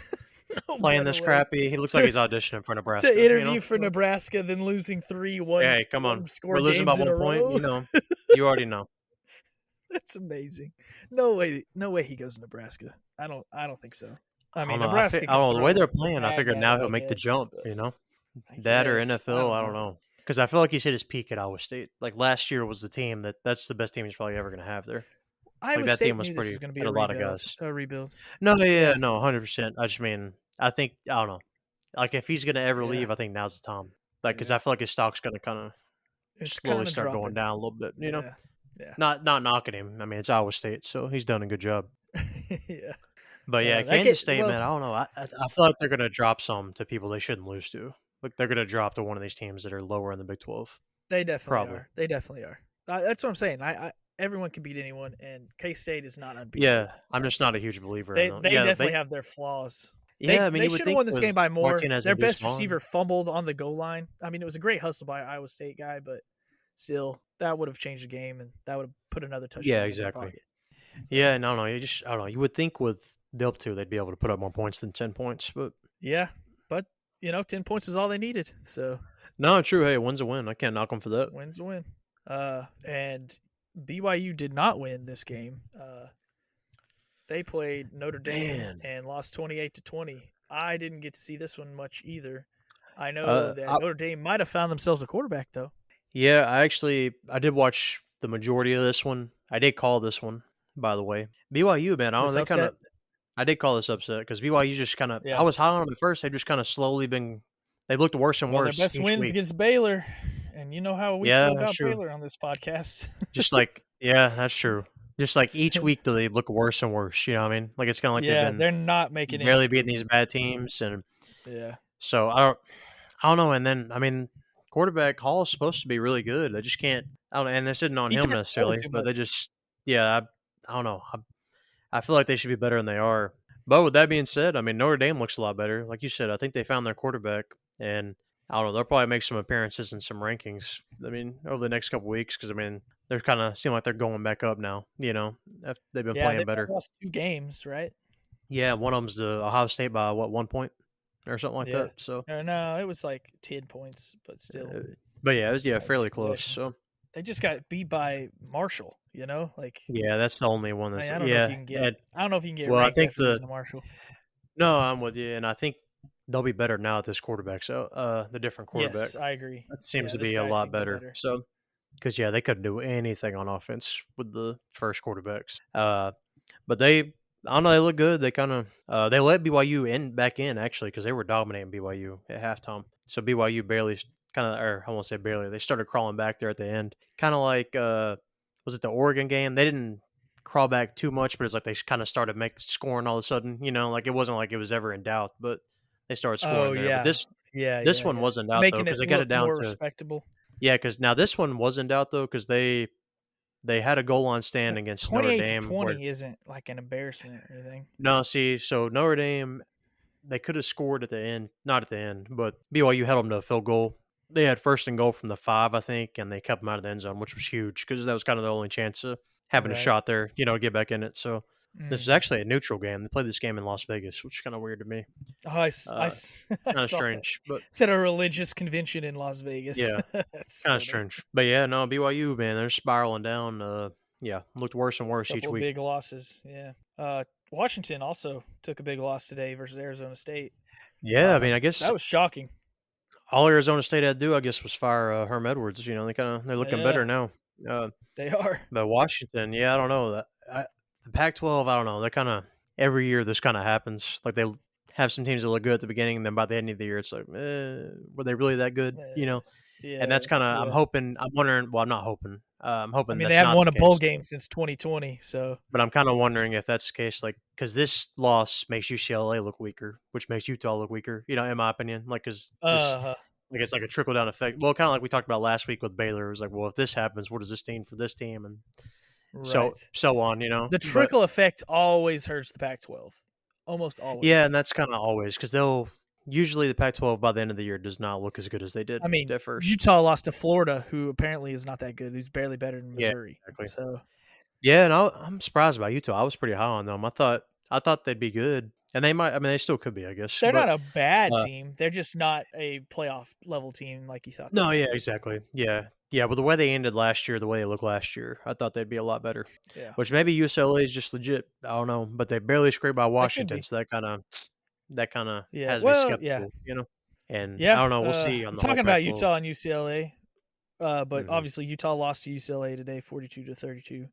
S1: no
S2: playing
S1: better
S2: this
S1: way
S2: crappy. He looks like
S1: to
S2: he's auditioning for
S1: to
S2: Nebraska.
S1: interview for
S2: So,
S1: Nebraska than losing three one
S2: hey, come on.
S1: one score
S2: We're losing by
S1: games in a
S2: 1 point.
S1: row.
S2: You already know.
S1: That's amazing. No way he goes to Nebraska. I don't think so. I
S2: I don't
S1: mean,
S2: know.
S1: Nebraska
S2: I don't
S1: can
S2: know the way
S1: throw
S2: they're playing. I
S1: bad
S2: figured
S1: at
S2: now
S1: it,
S2: he'll
S1: I
S2: make the
S1: guess,
S2: jump.
S1: but I
S2: That or
S1: guess I
S2: NFL.
S1: don't
S2: I don't
S1: know.
S2: know. Because I feel like he's hit his peak at Iowa State. Like last year was the team that's the best team he's probably ever going to have there. Like
S1: Iowa
S2: that team
S1: State
S2: was
S1: knew this
S2: pretty
S1: was going to be
S2: had
S1: a
S2: a lot of
S1: rebuild.
S2: guys.
S1: A rebuild.
S2: No, yeah,
S1: Yeah,
S2: no, 100%. I just mean, I think I don't know. Like if he's gonna ever
S1: yeah,
S2: leave, I think now's the time. Like, because
S1: yeah.
S2: I feel like his stock's gonna kind of
S1: It's
S2: slowly
S1: kind of
S2: start going
S1: dropping.
S2: down a little bit.
S1: Yeah, yeah,
S2: Not knocking him. I mean, it's Iowa State, so he's done a good job.
S1: yeah.
S2: But yeah,
S1: That
S2: Kansas
S1: get
S2: State,
S1: well.
S2: man, I don't know. I feel like they're gonna drop some to people they shouldn't lose to. Like they're gonna drop to one of these teams that are lower in the Big 12.
S1: They definitely
S2: Probably.
S1: are. They definitely are. That's what I'm saying. Everyone can beat anyone, and K State is not
S2: Yeah,
S1: unbeatable.
S2: I'm just not a huge believer in
S1: They
S2: them.
S1: they
S2: Yeah,
S1: definitely have their flaws.
S2: yeah.
S1: They
S2: I mean,
S1: they
S2: you would
S1: should have
S2: think
S1: won this game
S2: with
S1: by more.
S2: Martinez
S1: Their
S2: and Deuce
S1: best
S2: Vaughn.
S1: receiver fumbled on the goal line. I mean, it was a great hustle by Iowa State guy, but still, that would have changed the game, and that would have put another
S2: Yeah,
S1: touchdown in their
S2: exactly.
S1: pocket. So
S2: Yeah, no. I don't know. You would think with Delp 2, they'd be able to put up more points than 10 points, but
S1: yeah, but 10 points is all they needed. So
S2: no, true. Hey, a win's a win. I can't knock them for that.
S1: wins a win. And BYU did not win this game. They played Notre Dame
S2: Man,
S1: and lost 28-20. I didn't get to see this one much either. I know
S2: uh,
S1: that
S2: I,
S1: Notre Dame might have found themselves a quarterback though.
S2: yeah, I did watch the majority of this one. I did call this one, by the way. BYU, man, I don't know.
S1: This
S2: They kind
S1: upset.
S2: of I did call this upset because BYU just kind of I
S1: Yeah.
S2: was high on them at first. They've just kind of slowly been they looked worse and
S1: Well, their
S2: worse
S1: best
S2: each
S1: wins
S2: week.
S1: against Baylor, and you know how we
S2: Yeah,
S1: feel
S2: that's
S1: about
S2: true.
S1: Baylor on this podcast.
S2: Just like yeah, that's true. Just like each week, do they look worse and worse? You know what I mean? Like it's kind of like they've
S1: Yeah,
S2: been
S1: they're not making any
S2: barely beating these
S1: improvements.
S2: bad teams, and
S1: Yeah.
S2: so I don't know. And then I mean, quarterback Hall is supposed to be really good. They just can't. I don't. And they're sitting on
S1: He
S2: him
S1: turned the ball
S2: necessarily,
S1: too
S2: but
S1: much.
S2: they just yeah. I don't know. I feel like they should be better than they are. But with that being said, I mean Notre Dame looks a lot better. Like you said, I think they found their quarterback, and I don't know. They'll probably make some appearances in some rankings. I mean, over the next couple weeks, because I mean they're kind of seem like they're going back up now. They've been
S1: Yeah,
S2: playing
S1: they've
S2: better.
S1: lost 2 games, right?
S2: Yeah, one of them's the Ohio State by what 1 point or something like
S1: Yeah.
S2: that. So,
S1: Or no, it was like 10 points, but still
S2: uh, but yeah, it was
S1: just
S2: fairly close.
S1: possessions.
S2: So
S1: They just got beat by Marshall, Like
S2: yeah, that's the only one that's
S1: I don't know if
S2: yeah.
S1: you can get
S2: And
S1: I don't know if you can get
S2: well, I
S1: ranked
S2: think
S1: after losing to Marshall.
S2: no, I'm with you, and I think they'll be better now at this quarterback. So, the different quarterback
S1: Yes, I agree.
S2: that seems
S1: Yeah,
S2: to
S1: this
S2: be a
S1: guy
S2: lot
S1: seems
S2: better.
S1: better.
S2: So, because yeah, they couldn't do anything on offense with the first quarterbacks. But I don't know, they look good. They kind of they let BYU back in actually because they were dominating BYU at halftime. So BYU barely kind of, or I won't say barely, they started crawling back there at the end. Kind of like was it the Oregon game? They didn't crawl back too much, but it's like they kind of started scoring all of a sudden. Like it wasn't like it was ever in doubt, but they started
S1: Oh
S2: scoring there. But
S1: yeah. Yeah,
S2: this
S1: yeah,
S2: one
S1: yeah.
S2: wasn't out though
S1: Making
S2: because
S1: it
S2: they got
S1: look
S2: it down
S1: more
S2: to
S1: respectable.
S2: yeah. Because now this one wasn't out though because they had a goal line stand against Notre
S1: 28 to
S2: Dame where
S1: 20 isn't like an embarrassment or anything.
S2: no, see, so Notre Dame. they could have scored at the end, not at the end, but BYU held them to a field goal. They had first and goal from the 5, I think, and they kept them out of the end zone, which was huge because that was kind of the only chance of having a
S1: Right.
S2: shot there, to get back in it. So this is
S1: Hmm.
S2: actually a neutral game. They played this game in Las Vegas, which is kind of weird to me.
S1: Oh,
S2: Uh,
S1: I
S2: Kind of
S1: saw that.
S2: strange, but
S1: It's at a religious convention in Las Vegas.
S2: yeah,
S1: That's
S2: kind of
S1: funny.
S2: strange. But yeah, no, BYU, man, they're spiraling down. Yeah, looked worse and worse each
S1: Couple of
S2: week.
S1: big losses. Yeah. Washington also took a big loss today versus Arizona State.
S2: Yeah, I mean, I guess
S1: That was shocking.
S2: all Arizona State had to do, I guess, was fire Herm Edwards. They're looking better
S1: Yeah,
S2: now. Uh,
S1: they are.
S2: but Washington, yeah, I don't know the Pac-12. I don't know. They kind of every year this kind of happens. Like they have some teams that look good at the beginning, and then by the end of the year, it's like, were they really that good?
S1: Uh,
S2: And
S1: yeah,
S2: that's kind of
S1: yeah.
S2: I'm wondering. Well, I'm not hoping. I'm
S1: I
S2: hoping
S1: mean, they
S2: that's
S1: haven't
S2: not
S1: won
S2: the
S1: a bowl
S2: case.
S1: game since 2020, so
S2: But I'm kind of wondering if that's the case, like, because this loss makes UCLA look weaker, which makes Utah look weaker. In my opinion, like, because this,
S1: uh
S2: like, it's like a trickle down effect. Well, kind of like we talked about last week with Baylor. It was like, well, if this happens, what does this mean for this team, and
S1: right.
S2: so on.
S1: The
S2: But
S1: trickle effect always hurts the Pac-12. Almost
S2: yeah,
S1: always.
S2: and that's kind of always because they'll usually the Pac-12 by the end of the year does not look as good as they did
S1: I mean,
S2: at first.
S1: Utah lost to Florida, who apparently is not that good. Who's barely better than
S2: Yeah,
S1: Missouri.
S2: exactly.
S1: So
S2: Yeah, and I'm surprised by Utah. I was pretty high on them. I thought they'd be good, and they might. I mean, they still could be, I guess.
S1: they're not
S2: But
S1: a bad
S2: uh,
S1: team. They're just not a playoff level team like you thought they'd
S2: no,
S1: be.
S2: yeah, exactly. Yeah, yeah. But the way they ended last year, the way they looked last year, I thought they'd be a lot better.
S1: Yeah,
S2: Which maybe UCLA is just legit. I don't know, but they barely scraped by
S1: that could
S2: Washington,
S1: be.
S2: so that kind of
S1: Yeah.
S2: has me
S1: Well, yeah,
S2: skeptical. And I
S1: yeah.
S2: don't know. We'll see on the whole
S1: Talking about
S2: Pac-12.
S1: Utah and UCLA, but
S2: Hmm.
S1: obviously Utah lost to UCLA today, 42-32.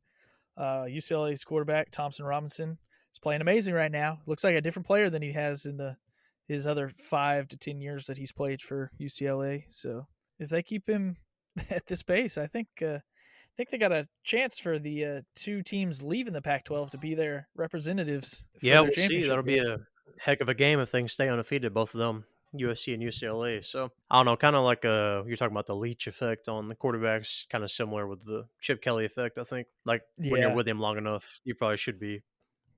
S1: UCLA's quarterback Thompson Robinson is playing amazing right now. Looks like a different player than he has in the his other 5 to 10 years that he's played for UCLA. So if they keep him at this pace, I think they got a chance for the two teams leaving the Pac-12 to be their representatives for
S2: Yeah,
S1: their
S2: we'll see.
S1: championship
S2: That'll be
S1: game.
S2: a heck of a game if things stay undefeated, both of them, USC and UCLA. So I don't know, kind of like you're talking about the leech effect on the quarterbacks, kind of similar with the Chip Kelly effect. I think like when you're
S1: Yeah,
S2: with him long enough, you probably should be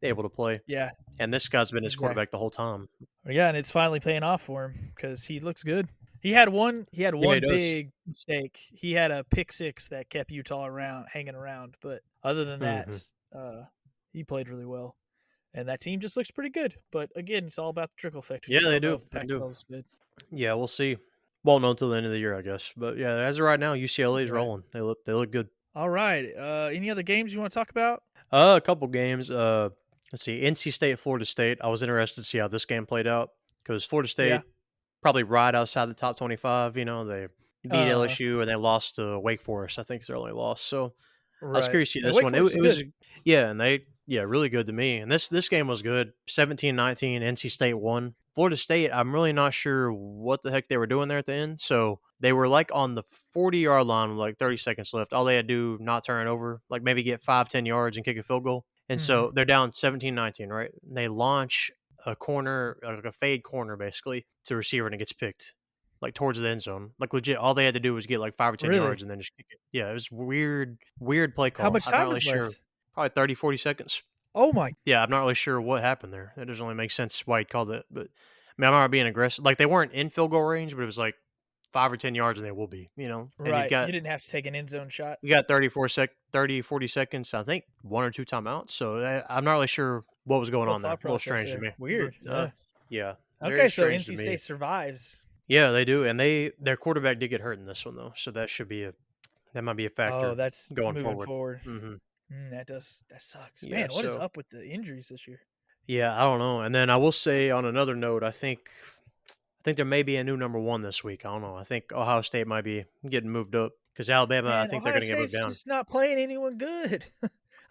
S2: able to play.
S1: yeah,
S2: And this guy's been his
S1: exactly.
S2: quarterback the whole time.
S1: Yeah, and it's finally paying off for him because he looks good. He had
S2: Yeah, he
S1: one
S2: does.
S1: big mistake. He had a pick six that kept Utah around hanging around, but other than that,
S2: Hmm.
S1: uh, he played really well. And that team just looks pretty good. But again, it's all about the trickle effect. We
S2: Yeah,
S1: just
S2: they
S1: don't know
S2: do.
S1: if the
S2: They do.
S1: Pac-12 is good.
S2: Yeah, we'll see. Won't know until the end of the year, I guess. But yeah, as of right now, UCLA is
S1: Right.
S2: rolling. They look good.
S1: All right. Any other games you want to talk about?
S2: A couple games. Let's see. NC State, Florida State. I was interested to see how this game played out because Florida
S1: Yeah.
S2: State probably right outside the top 25. They beat
S1: Uh,
S2: LSU and they lost to Wake Forest. I think it's their only loss. So I was
S1: right.
S2: curious to see
S1: And
S2: this
S1: Wake
S2: one.
S1: Forest is
S2: It was
S1: good.
S2: yeah, and really good to me. And this game was good. 17-19. NC State won. Florida State, I'm really not sure what the heck they were doing there at the end. So they were like on the 40-yard line with like 30 seconds left. All they had to do not turn it over, like maybe get 5-10 yards and kick a field goal. And
S1: Hmm.
S2: so they're down 17-19, right? And they launch a corner, like a fade corner basically, to receiver and it gets picked like towards the end zone. Like legit, all they had to do was get like 5 or 10 yards
S1: Really?
S2: and then just kick it. Yeah, it was weird play
S1: How
S2: call.
S1: much
S2: I'm not
S1: time
S2: really
S1: is
S2: sure.
S1: left?
S2: Probably 30, 40 seconds.
S1: Oh my.
S2: Yeah, I'm not really sure what happened there. It doesn't really make sense why he called it. But I mean, I'm not being aggressive. Like they weren't in field goal range, but it was like 5 or 10 yards and they will be. And you've
S1: Right.
S2: got
S1: You didn't have to take an end zone shot.
S2: you got 30, 40 seconds, I think one or two timeouts. So I'm not really sure what was going
S1: Little
S2: on there. A
S1: thought
S2: little
S1: process
S2: strange to
S1: there.
S2: me. But
S1: Weird. Yeah.
S2: yeah, very
S1: Okay, so
S2: strange to
S1: NC
S2: me.
S1: State survives.
S2: Yeah, they do, and their quarterback did get hurt in this one though, so that might be a
S1: Oh,
S2: factor
S1: that's
S2: going
S1: moving
S2: forward.
S1: forward.
S2: Hmm.
S1: That sucks.
S2: Yeah,
S1: Man, what is
S2: so
S1: up with the injuries this year?
S2: yeah, I don't know. And then I will say on another note, I think there may be a new number one this week. I don't know. I think Ohio State might be getting moved up because Alabama. I
S1: Man,
S2: think they're
S1: Ohio
S2: going to get moved
S1: State's
S2: down.
S1: just not playing anyone good.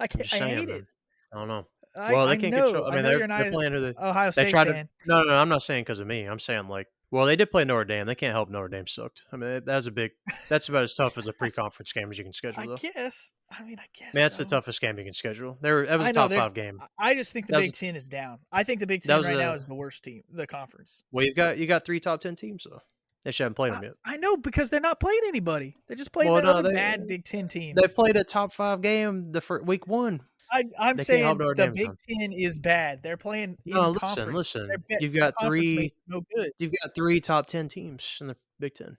S2: I'm just
S1: I
S2: saying,
S1: hate it.
S2: man. I don't know.
S1: I
S2: Well, they
S1: I
S2: can't control.
S1: know.
S2: I
S1: I
S2: mean,
S1: know
S2: they're
S1: you're not
S2: they're
S1: an
S2: playing who
S1: Ohio
S2: they
S1: State
S2: try to.
S1: fan.
S2: No, no, I'm not saying because of me. I'm saying like, well, they did play Notre Dame. They can't help Notre Dame sucked. I mean, that was a big. That's about as tough as a pre-conference game as you can schedule,
S1: I
S2: though.
S1: guess. I guess
S2: I mean, that's the
S1: so.
S2: toughest game you can schedule. That was a
S1: I know
S2: top
S1: there's
S2: five game.
S1: I just think the
S2: That
S1: Big
S2: was
S1: 10 is down. I think the Big
S2: that
S1: 10
S2: was
S1: right now
S2: a
S1: is the worst team, the conference.
S2: well. You got three top 10 teams though. They just haven't played them yet.
S1: I know because they're not playing anybody. They're just playing
S2: Well,
S1: the
S2: no,
S1: other
S2: they
S1: bad Big 10
S2: they
S1: teams.
S2: played a top five game the week one.
S1: I'm
S2: They can't hold
S1: saying
S2: Notre
S1: the
S2: Dame
S1: Big
S2: down.
S1: Ten is bad. They're playing
S2: No,
S1: in
S2: listen,
S1: conference.
S2: listen.
S1: Their conference makes no good
S2: You've got 3 top 10 teams in the Big Ten.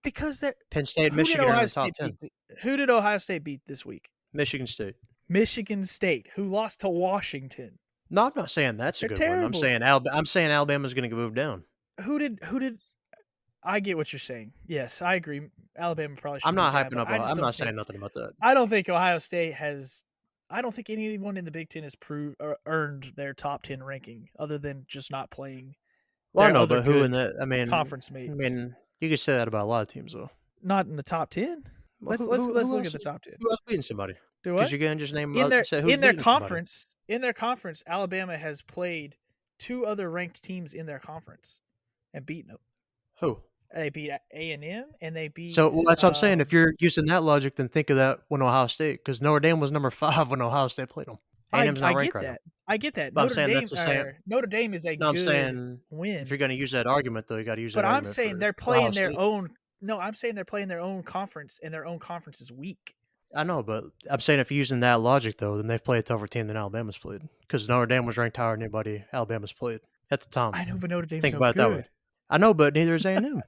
S1: because they're
S2: Penn State,
S1: who did
S2: Michigan are in
S1: Ohio
S2: the top
S1: State beat?
S2: 10.
S1: Who did Ohio State beat this week?
S2: Michigan State.
S1: Michigan State, who lost to Washington.
S2: No, I'm not saying that's a
S1: They're
S2: good one. I'm
S1: terrible.
S2: saying Alabama's gonna move down.
S1: Who did? I get what you're saying. Yes, I agree. Alabama probably
S2: I'm
S1: should move
S2: not
S1: down,
S2: hyping
S1: but
S2: up.
S1: I just
S2: I'm
S1: don't
S2: not
S1: think.
S2: saying nothing about that.
S1: I don't think Ohio State has. I don't think anyone in the Big Ten has proved or earned their top 10 ranking, other than just not playing
S2: Well, I
S1: their
S2: know,
S1: other
S2: but who in
S1: good
S2: that?
S1: conference
S2: I
S1: mates.
S2: mean, you could say that about a lot of teams, though.
S1: Not in the top 10.
S2: Well,
S1: Let's look at the top 10.
S2: who else beating somebody?
S1: Do
S2: Because
S1: what?
S2: you can just name
S1: In their
S2: say who's
S1: in their
S2: beating somebody.
S1: conference, in their conference, Alabama has played two other ranked teams in their conference and beaten them.
S2: Who?
S1: They beat A&M and they beat.
S2: So well, that's what I'm saying. If you're using that logic, then think of that when Ohio State, because Notre Dame was number 5 when Ohio State played them. A&M's
S1: I
S2: not ranked
S1: get
S2: right now.
S1: that. I get that.
S2: But I'm saying that's the same.
S1: Notre Dame is a
S2: No, I'm
S1: good
S2: saying if
S1: win,
S2: you're going to use that argument, though, you got to use
S1: but
S2: that
S1: I'm
S2: argument
S1: saying they're
S2: for Ohio
S1: playing their
S2: State.
S1: own. No, I'm saying they're playing their own conference, and their own conference is weak.
S2: I know, but I'm saying if you're using that logic, though, then they've played a tougher team than Alabama's played, because Notre Dame was ranked higher than anybody Alabama's played at the time.
S1: I know, but Notre Dame's
S2: Think
S1: no
S2: about it that way.
S1: good.
S2: I know, but neither is A&M.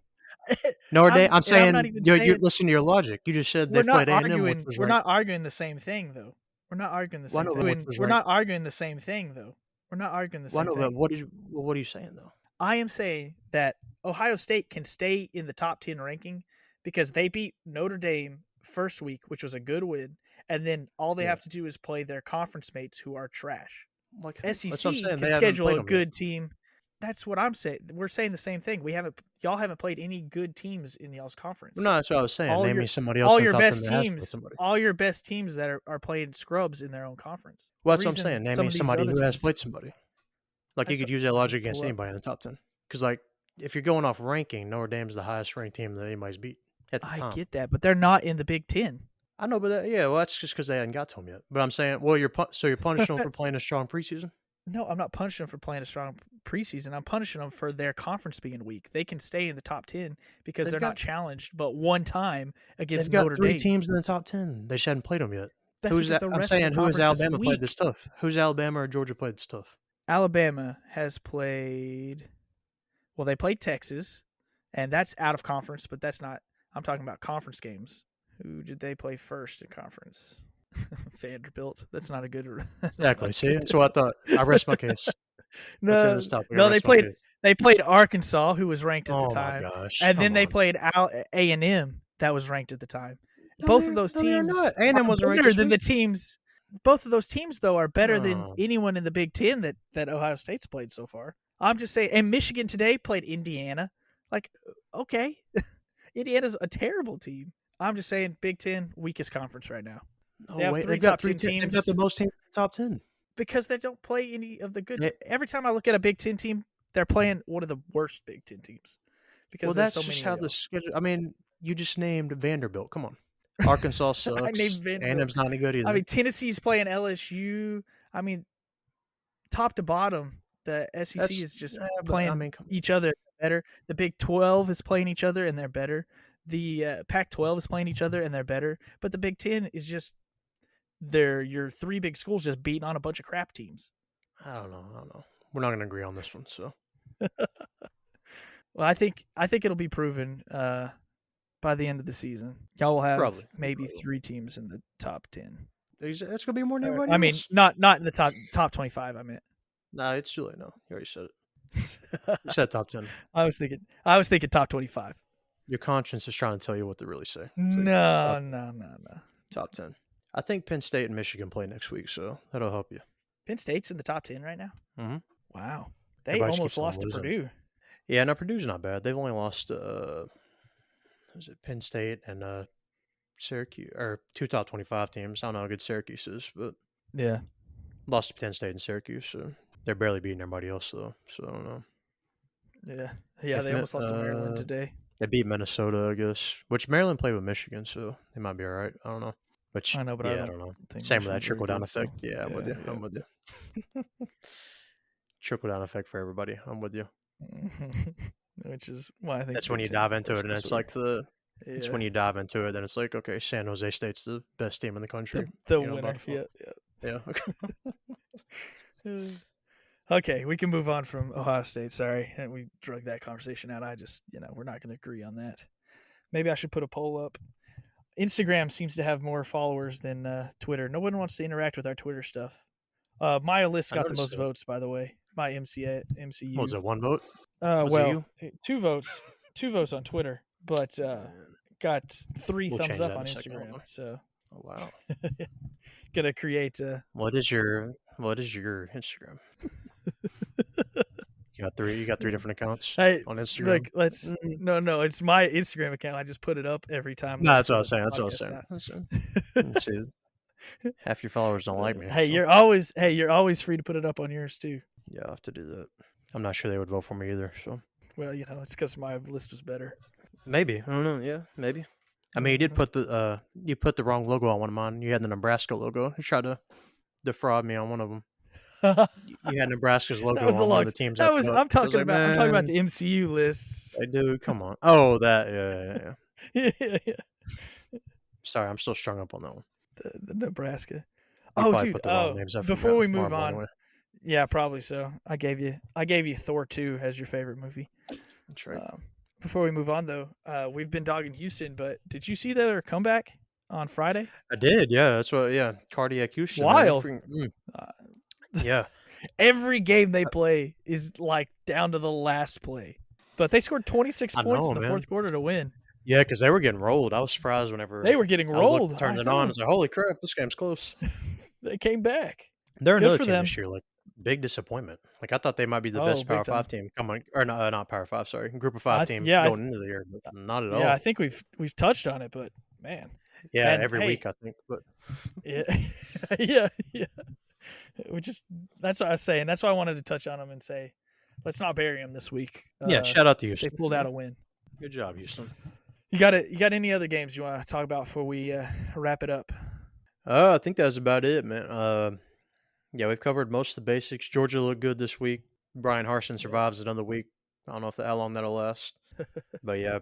S2: Notre Dame. I'm
S1: I'm not
S2: saying
S1: even
S2: you're
S1: saying
S2: listen to your logic. You just said
S1: we're
S2: they've
S1: not
S2: played A&M, which
S1: arguing.
S2: was
S1: We're
S2: ranked.
S1: not arguing the same thing, though. We're not arguing the
S2: Well, I
S1: same
S2: know, but which
S1: thing.
S2: was
S1: We're
S2: ranked.
S1: not arguing the same thing, though. We're not arguing the
S2: Well, I
S1: same
S2: know, but
S1: thing.
S2: what are you saying though?
S1: I am saying that Ohio State can stay in the top 10 ranking because they beat Notre Dame first week, which was a good win, and then all they
S2: Yeah.
S1: have to do is play their conference mates who are trash.
S2: Like that's what I'm
S1: SEC
S2: saying.
S1: can
S2: They haven't
S1: schedule
S2: played
S1: a
S2: them yet.
S1: good team. That's what I'm saying. We're saying the same thing. Y'all haven't played any good teams in y'all's conference.
S2: No, that's what I was saying.
S1: All
S2: Name
S1: your
S2: me somebody else
S1: all
S2: in the
S1: your
S2: top 10
S1: best
S2: that has played
S1: teams,
S2: somebody.
S1: all your best teams that are playing scrubs in their own conference.
S2: Well,
S1: The
S2: that's what I'm saying.
S1: reason
S2: Name
S1: some
S2: me
S1: of these
S2: somebody
S1: other
S2: who has
S1: teams-
S2: played somebody. Like you
S1: That's-
S2: could use that logic
S1: pull
S2: against
S1: up.
S2: anybody in the top 10. Because like if you're going off ranking, Notre Dame's the highest ranked team that anybody's beat at the
S1: I
S2: time.
S1: get that, but they're not in the Big Ten.
S2: I know, but yeah, well, that's just because they hadn't got to them yet. But I'm saying, well, you're punishing them for playing a strong preseason.
S1: No, I'm not punishing them for playing a strong preseason. I'm punishing them for their conference being weak. They can stay in the top 10 because they're not challenged but one time against
S2: They've got
S1: Notre
S2: 3
S1: Dame.
S2: teams in the top 10. They just hadn't played them yet.
S1: That's
S2: Who's
S1: because
S2: that?
S1: the
S2: I'm
S1: rest of
S2: saying
S1: the
S2: who has
S1: conference is
S2: Alabama played
S1: weak.
S2: this tough? Who's Alabama or Georgia played this tough?
S1: Alabama has played. Well, they played Texas, and that's out of conference, but that's not. I'm talking about conference games. Who did they play first in conference? Vanderbilt. That's not a good.
S2: Exactly. See, that's what I thought. I rest my case. That's in this topic.
S1: No, they played Arkansas, who was ranked at the
S2: Oh
S1: time,
S2: my gosh!
S1: and then
S2: come
S1: they
S2: on.
S1: played A&M, that was ranked at the time.
S2: No,
S1: Both
S2: they're-
S1: of those
S2: no, they're
S1: teams
S2: not.
S1: are
S2: A&M wasn't ranked
S1: better
S2: this
S1: than the
S2: week.
S1: teams. Both of those teams, though, are better than
S2: Oh.
S1: anyone in the Big Ten that Ohio State's played so far. I'm just saying, and Michigan today played Indiana. Like, okay, Indiana's a terrible team. I'm just saying, Big Ten weakest conference right now.
S2: No,
S1: They have
S2: wait,
S1: 3
S2: they've got
S1: top 10
S2: They've got
S1: teams.
S2: the most teams in the top 10.
S1: Because they don't play any of the good.
S2: They-
S1: Every time I look at a Big Ten team, they're playing one of the worst Big Ten teams. Because
S2: Well,
S1: there's
S2: that's
S1: so
S2: just
S1: many
S2: how
S1: of
S2: the
S1: them.
S2: schedule. I mean, you just named Vanderbilt. Come on, Arkansas sucks.
S1: I named Vanderbilt.
S2: A&M's not any good either.
S1: I mean, Tennessee's playing LSU. I mean, top to bottom, the SEC
S2: That's-
S1: is just
S2: yeah, but,
S1: playing
S2: I mean, come on.
S1: each other better. The Big 12 is playing each other, and they're better. The Pac-12 is playing each other, and they're better. But the Big 10 is just your 3 big schools just beating on a bunch of crap teams.
S2: I don't know. We're not going to agree on this one. So
S1: Well, I think it'll be proven by the end of the season. Y'all will have
S2: Probably.
S1: maybe 3 teams in the top 10.
S2: that's going to be more than everybody
S1: I mean,
S2: else.
S1: not in the top 25. I meant.
S2: Nah, it's too late. No, you already said it. You said top 10.
S1: I was thinking top 25.
S2: Your conscience is trying to tell you what to really say. It's like,
S1: No.
S2: top 10. I think Penn State and Michigan play next week, so that'll help you.
S1: Penn State's in the top 10 right now.
S2: Mhm.
S1: Wow, they
S2: Everybody just
S1: almost
S2: keeps on
S1: lost to
S2: losing.
S1: Purdue.
S2: Yeah, no, Purdue's not bad. They've only lost was it Penn State and Syracuse, or 2 top 25 teams. I don't know how good Syracuse is, but
S1: Yeah,
S2: lost to Penn State and Syracuse, so they're barely beating everybody else though. So I don't know.
S1: yeah.
S2: If
S1: They almost lost to Maryland today.
S2: They beat Minnesota, I guess. Which Maryland played with Michigan, so they might be all right. I don't know. Which
S1: I know, but
S2: yeah,
S1: I
S2: I
S1: don't
S2: don't know.
S1: think
S2: Same with that
S1: Michigan's very
S2: trickle down
S1: good, so-
S2: effect. Yeah, I'm with you.
S1: yeah.
S2: I'm with you. Trickle down effect for everybody. I'm with you.
S1: Which is why I think
S2: That's when
S1: Big
S2: you
S1: Ten's
S2: dive
S1: the
S2: into it,
S1: worst
S2: and
S1: this
S2: it's
S1: week.
S2: like it's when you dive into it, then it's like, okay, San Jose State's the best team in the country.
S1: the
S2: you know,
S1: winner.
S2: by default.
S1: Yeah.
S2: Yeah.
S1: Okay, we can move on from Ohio State. Sorry, we drug that conversation out. I just, we're not going to agree on that. Maybe I should put a poll up. Instagram seems to have more followers than Twitter. No one wants to interact with our Twitter stuff. My list
S2: I
S1: got the
S2: noticed
S1: most
S2: that.
S1: votes, by the way. My
S2: What was
S1: MCU.
S2: it, 1 vote? Was it
S1: Well,
S2: you?
S1: 2 votes, 2 votes on Twitter, but
S2: Man,
S1: got 3
S2: we'll
S1: thumbs
S2: change
S1: up
S2: that in
S1: on
S2: a second. Hold
S1: Instagram.
S2: on.
S1: So
S2: Oh, wow.
S1: gonna create.
S2: What is your Instagram? You got three different accounts
S1: Hey,
S2: on
S1: look,
S2: Instagram?
S1: let's.
S2: Mm.
S1: No. It's my Instagram account. I just put it up every time
S2: No,
S1: that I
S2: that's what I
S1: put
S2: was
S1: a
S2: saying. That's what I was
S1: podcast
S2: saying.
S1: out.
S2: Let's see. Half your followers don't like me,
S1: Hey,
S2: so
S1: you're always free to put it up on yours too.
S2: yeah, I'll have to do that. I'm not sure they would vote for me either, so
S1: Well, it's because my list was better.
S2: maybe. I don't know. Yeah, maybe. I mean, you put the wrong logo on one of mine. You had the Nebraska logo. You tried to defraud me on one of them.
S1: that
S2: You had Nebraska's logo
S1: was a
S2: on one
S1: long.
S2: of the teams I
S1: That
S2: put
S1: was.
S2: up.
S1: I'm
S2: I was
S1: talking
S2: like,
S1: about. I'm talking about
S2: man,
S1: the MCU lists.
S2: hey, dude, come on. Oh, that. Yeah.
S1: Yeah.
S2: Sorry, I'm still strung up on that one.
S1: The Nebraska.
S2: You
S1: Oh,
S2: probably
S1: dude.
S2: put the wrong
S1: Oh,
S2: names. I
S1: before
S2: forgot.
S1: we move
S2: Marvel
S1: on,
S2: anyway.
S1: yeah, probably so. I gave you Thor 2 as your favorite movie.
S2: That's right.
S1: Before we move on, though, we've been dogging Houston, but did you see their comeback on Friday?
S2: I did. Yeah, that's what. Yeah, cardiac Houston, man.
S1: Wild. Uh,
S2: Yeah,
S1: Every game they play is like down to the last play, but they scored 26
S2: I
S1: points
S2: know,
S1: in the
S2: man.
S1: fourth quarter to win.
S2: Yeah, because they were getting rolled. I was surprised
S1: They
S2: whenever
S1: were getting
S2: I looked,
S1: rolled.
S2: turned
S1: I
S2: it on. I
S1: know.
S2: was like, "Holy crap, this game's close."
S1: They came back.
S2: They're
S1: Good
S2: another
S1: for
S2: team
S1: them.
S2: this year. Like big disappointment. Like I thought they might be the
S1: Oh,
S2: best
S1: big
S2: Power
S1: time.
S2: Five team coming, or not Power Five. Sorry, Group of Five team
S1: Yeah,
S2: going into the year, but not at
S1: yeah. I
S2: all.
S1: think we've touched on it, but man,
S2: Yeah,
S1: and
S2: every week
S1: hey,
S2: I think. But
S1: yeah, yeah. We just that's what I was saying. That's why I wanted to touch on them and say, let's not bury them this week.
S2: yeah, shout out to
S1: They
S2: Houston.
S1: pulled
S2: Yeah,
S1: out a win.
S2: good job, Houston.
S1: You got it. You got any other games you want to talk about before we wrap it up?
S2: I think that's about it, man. Yeah, we've covered most of the basics. Georgia looked good this week. Brian Harsin
S1: Yeah.
S2: survives another week. I don't know how long that'll last, but yeah,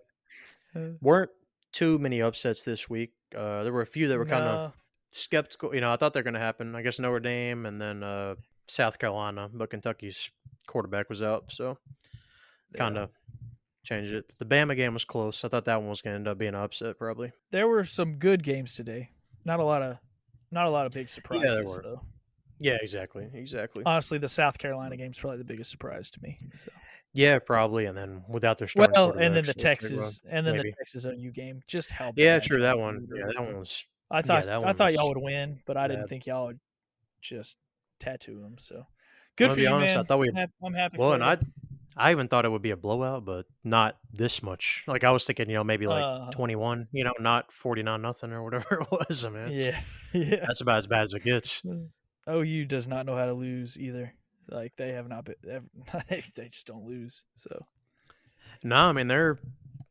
S1: Uh,
S2: weren't too many upsets this week. There were a few that were kind of
S1: no.
S2: skeptical. I thought they're going to happen. I guess Notre Dame and then South Carolina, but Kentucky's quarterback was out, so kind
S1: Yeah.
S2: of changed it. The Bama game was close. I thought that one was going to end up being an upset, probably.
S1: There were some good games today. Not a lot of big
S2: Yeah, there
S1: surprises
S2: were.
S1: though.
S2: Yeah, exactly.
S1: Honestly, the South Carolina game is probably the biggest surprise to me. So.
S2: Yeah, probably. And then without their starting
S1: Well, and
S2: quarterback,
S1: then the
S2: so it's like, well,
S1: Texas
S2: maybe.
S1: OU game. Just how
S2: Yeah,
S1: bad
S2: true.
S1: y'all
S2: That one. Yeah,
S1: literally
S2: that
S1: were.
S2: one was.
S1: I
S2: Yeah,
S1: thought
S2: that
S1: I
S2: one
S1: thought
S2: was
S1: y'all would win, but I didn't
S2: bad.
S1: think y'all would just tattoo them. So
S2: I'm
S1: good
S2: gonna
S1: for
S2: be
S1: you,
S2: honest. I
S1: man.
S2: thought we.
S1: I'm happy
S2: Well,
S1: for
S2: and
S1: you.
S2: I even thought it would be a blowout, but not this much. Like I was thinking, maybe like
S1: Uh,
S2: 21. Not 49 nothing or whatever it was. I mean,
S1: yeah, yeah.
S2: that's about as bad as it gets.
S1: OU does not know how to lose either. Like they have not been. They just don't lose. So
S2: No, I mean they're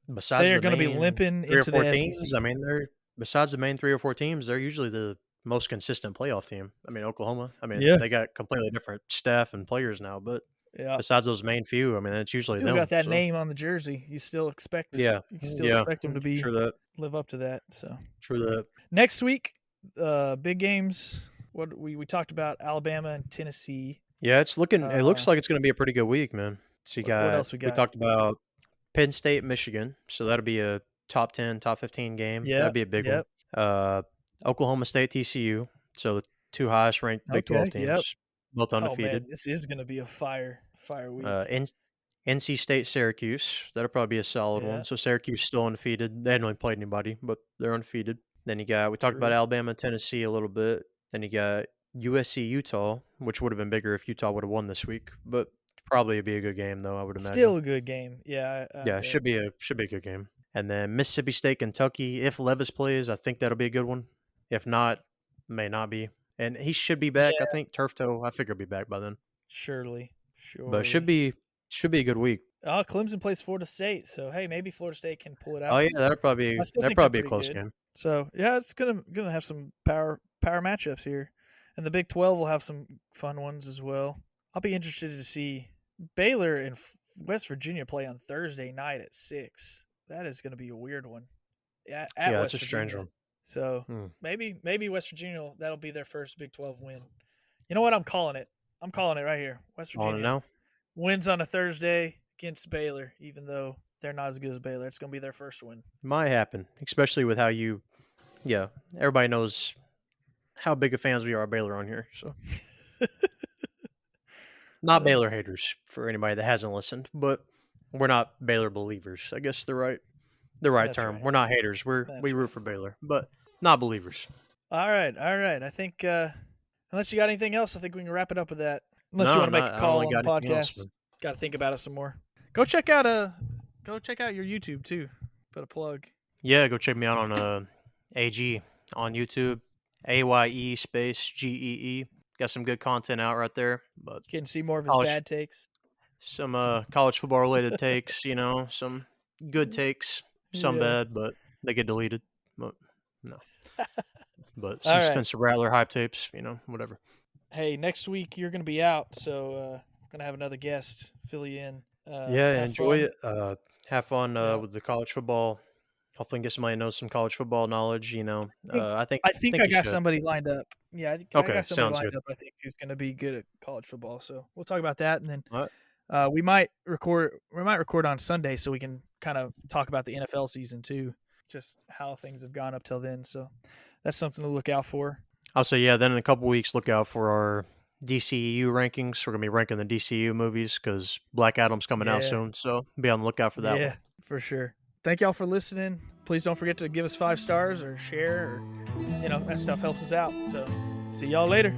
S1: they
S2: besides
S1: are
S2: the
S1: going to be
S2: main
S1: limping
S2: three or
S1: into
S2: four
S1: the
S2: teams.
S1: SEC.
S2: I mean they're besides the main 3 or 4 teams. They're usually the most consistent playoff team. I mean Oklahoma. I mean
S1: Yeah,
S2: they got completely different staff and players now, but
S1: yeah.
S2: besides those main few, I mean it's usually
S1: Still got
S2: them.
S1: that
S2: So
S1: name on the jersey. You still expect.
S2: yeah,
S1: You can still
S2: yeah,
S1: expect them to be
S2: true that,
S1: live up to that. So
S2: true that.
S1: next week, big games. What we talked about Alabama and Tennessee.
S2: Yeah, it's looking. It looks
S1: Uh,
S2: like it's going to be a pretty good week, man. So
S1: what else we
S2: we
S1: got?
S2: talked about Penn State, Michigan. So that'll be a top 10, top 15 game. That'd
S1: Yep,
S2: be a big one.
S1: yep.
S2: Uh, Oklahoma State, TCU. So the two highest ranked Big
S1: Okay,
S2: 12
S1: yep.
S2: teams, both
S1: Oh man,
S2: undefeated.
S1: this is going to be a fire
S2: Uh,
S1: week.
S2: N- NC State, Syracuse. That'll probably be a solid
S1: Yeah,
S2: one. So Syracuse still undefeated. They haven't really played anybody, but they're undefeated. Then we talked about
S1: true.
S2: Alabama and Tennessee a little bit. Then you got USC, Utah, which would have been bigger if Utah would have won this week, but probably be a good game though, I would imagine.
S1: Still a good game. Yeah, I
S2: Yeah,
S1: bet.
S2: should be a good game. And then Mississippi State, Kentucky. If Levis plays, I think that'll be a good one. If not, may not be. And he should be back. I
S1: Yeah,
S2: think turf toe. I figure he'll be back by then.
S1: surely,
S2: But
S1: surely.
S2: should be a good week.
S1: Oh, Clemson plays Florida State, so hey, maybe Florida State can pull it
S2: Oh
S1: out.
S2: yeah,
S1: I still
S2: that'd
S1: think they're
S2: probably be a
S1: pretty
S2: close
S1: good.
S2: game.
S1: So yeah, it's gonna have some power matchups here, and the Big 12 will have some fun ones as well. I'll be interested to see Baylor and West Virginia play on Thursday night at 6. That is going to be a weird one. Yeah, at
S2: Yeah, it's
S1: West
S2: a strange
S1: Virginia.
S2: one.
S1: So
S2: Hmm.
S1: maybe West Virginia, that'll be their first Big 12 win. You know what? I'm calling it. I'm calling it right here. West
S2: On it
S1: Virginia
S2: now.
S1: wins on a Thursday against Baylor, even though they're not as good as Baylor. It's going to be their first win.
S2: Might happen, especially with how you. Yeah, everybody knows how big of fans we are of Baylor on here. So not
S1: Uh,
S2: Baylor haters for anybody that hasn't listened, but we're not Baylor believers. I guess the right
S1: that's
S2: term.
S1: right.
S2: We're not haters. We
S1: That's
S2: root
S1: right.
S2: for Baylor, but not believers.
S1: All right. All right. I think unless you got anything else, I think we can wrap it up with that. Unless you
S2: No,
S1: want to make
S2: not.
S1: a
S2: I don't
S1: call
S2: really
S1: on the
S2: got anything else,
S1: podcast.
S2: man.
S1: Got to think about it some more. Go check out your YouTube too. Put a plug.
S2: Yeah, go check me out on AG on YouTube. AYE space GEE. Got some good content out right there. But
S1: You can see more of his
S2: college
S1: bad takes.
S2: some college football related takes, some good takes, some
S1: Yeah.
S2: bad, but they get deleted. But no. But
S1: All
S2: some
S1: right.
S2: Spencer Rattler hype tapes, whatever.
S1: Hey, next week you're going to be out, so we're going to have another guest fill you in.
S2: Yeah,
S1: Have
S2: enjoy
S1: fun.
S2: it. Have fun
S1: Yeah.
S2: with the college football. Hopefully, get somebody who knows some college football knowledge.
S1: I think
S2: I think
S1: I think
S2: think
S1: I
S2: you
S1: got
S2: should.
S1: somebody lined up. Yeah, I
S2: Okay,
S1: got somebody
S2: sounds
S1: lined
S2: good.
S1: up. I think who's going to be good at college football. So we'll talk about that, and then
S2: All right.
S1: we might record. We might record on Sunday so we can kind of talk about the NFL season too, just how things have gone up till then. So that's something to look out for.
S2: I'll say yeah. Then in a couple weeks, look out for our DCEU rankings. We're gonna be ranking the DCU movies because Black Adam's coming out
S1: Yeah,
S2: soon. So be on the lookout for that
S1: yeah,
S2: one.
S1: for sure. Thank y'all for listening. Please don't forget to give us 5 stars or share, or that stuff helps us out. So see y'all later.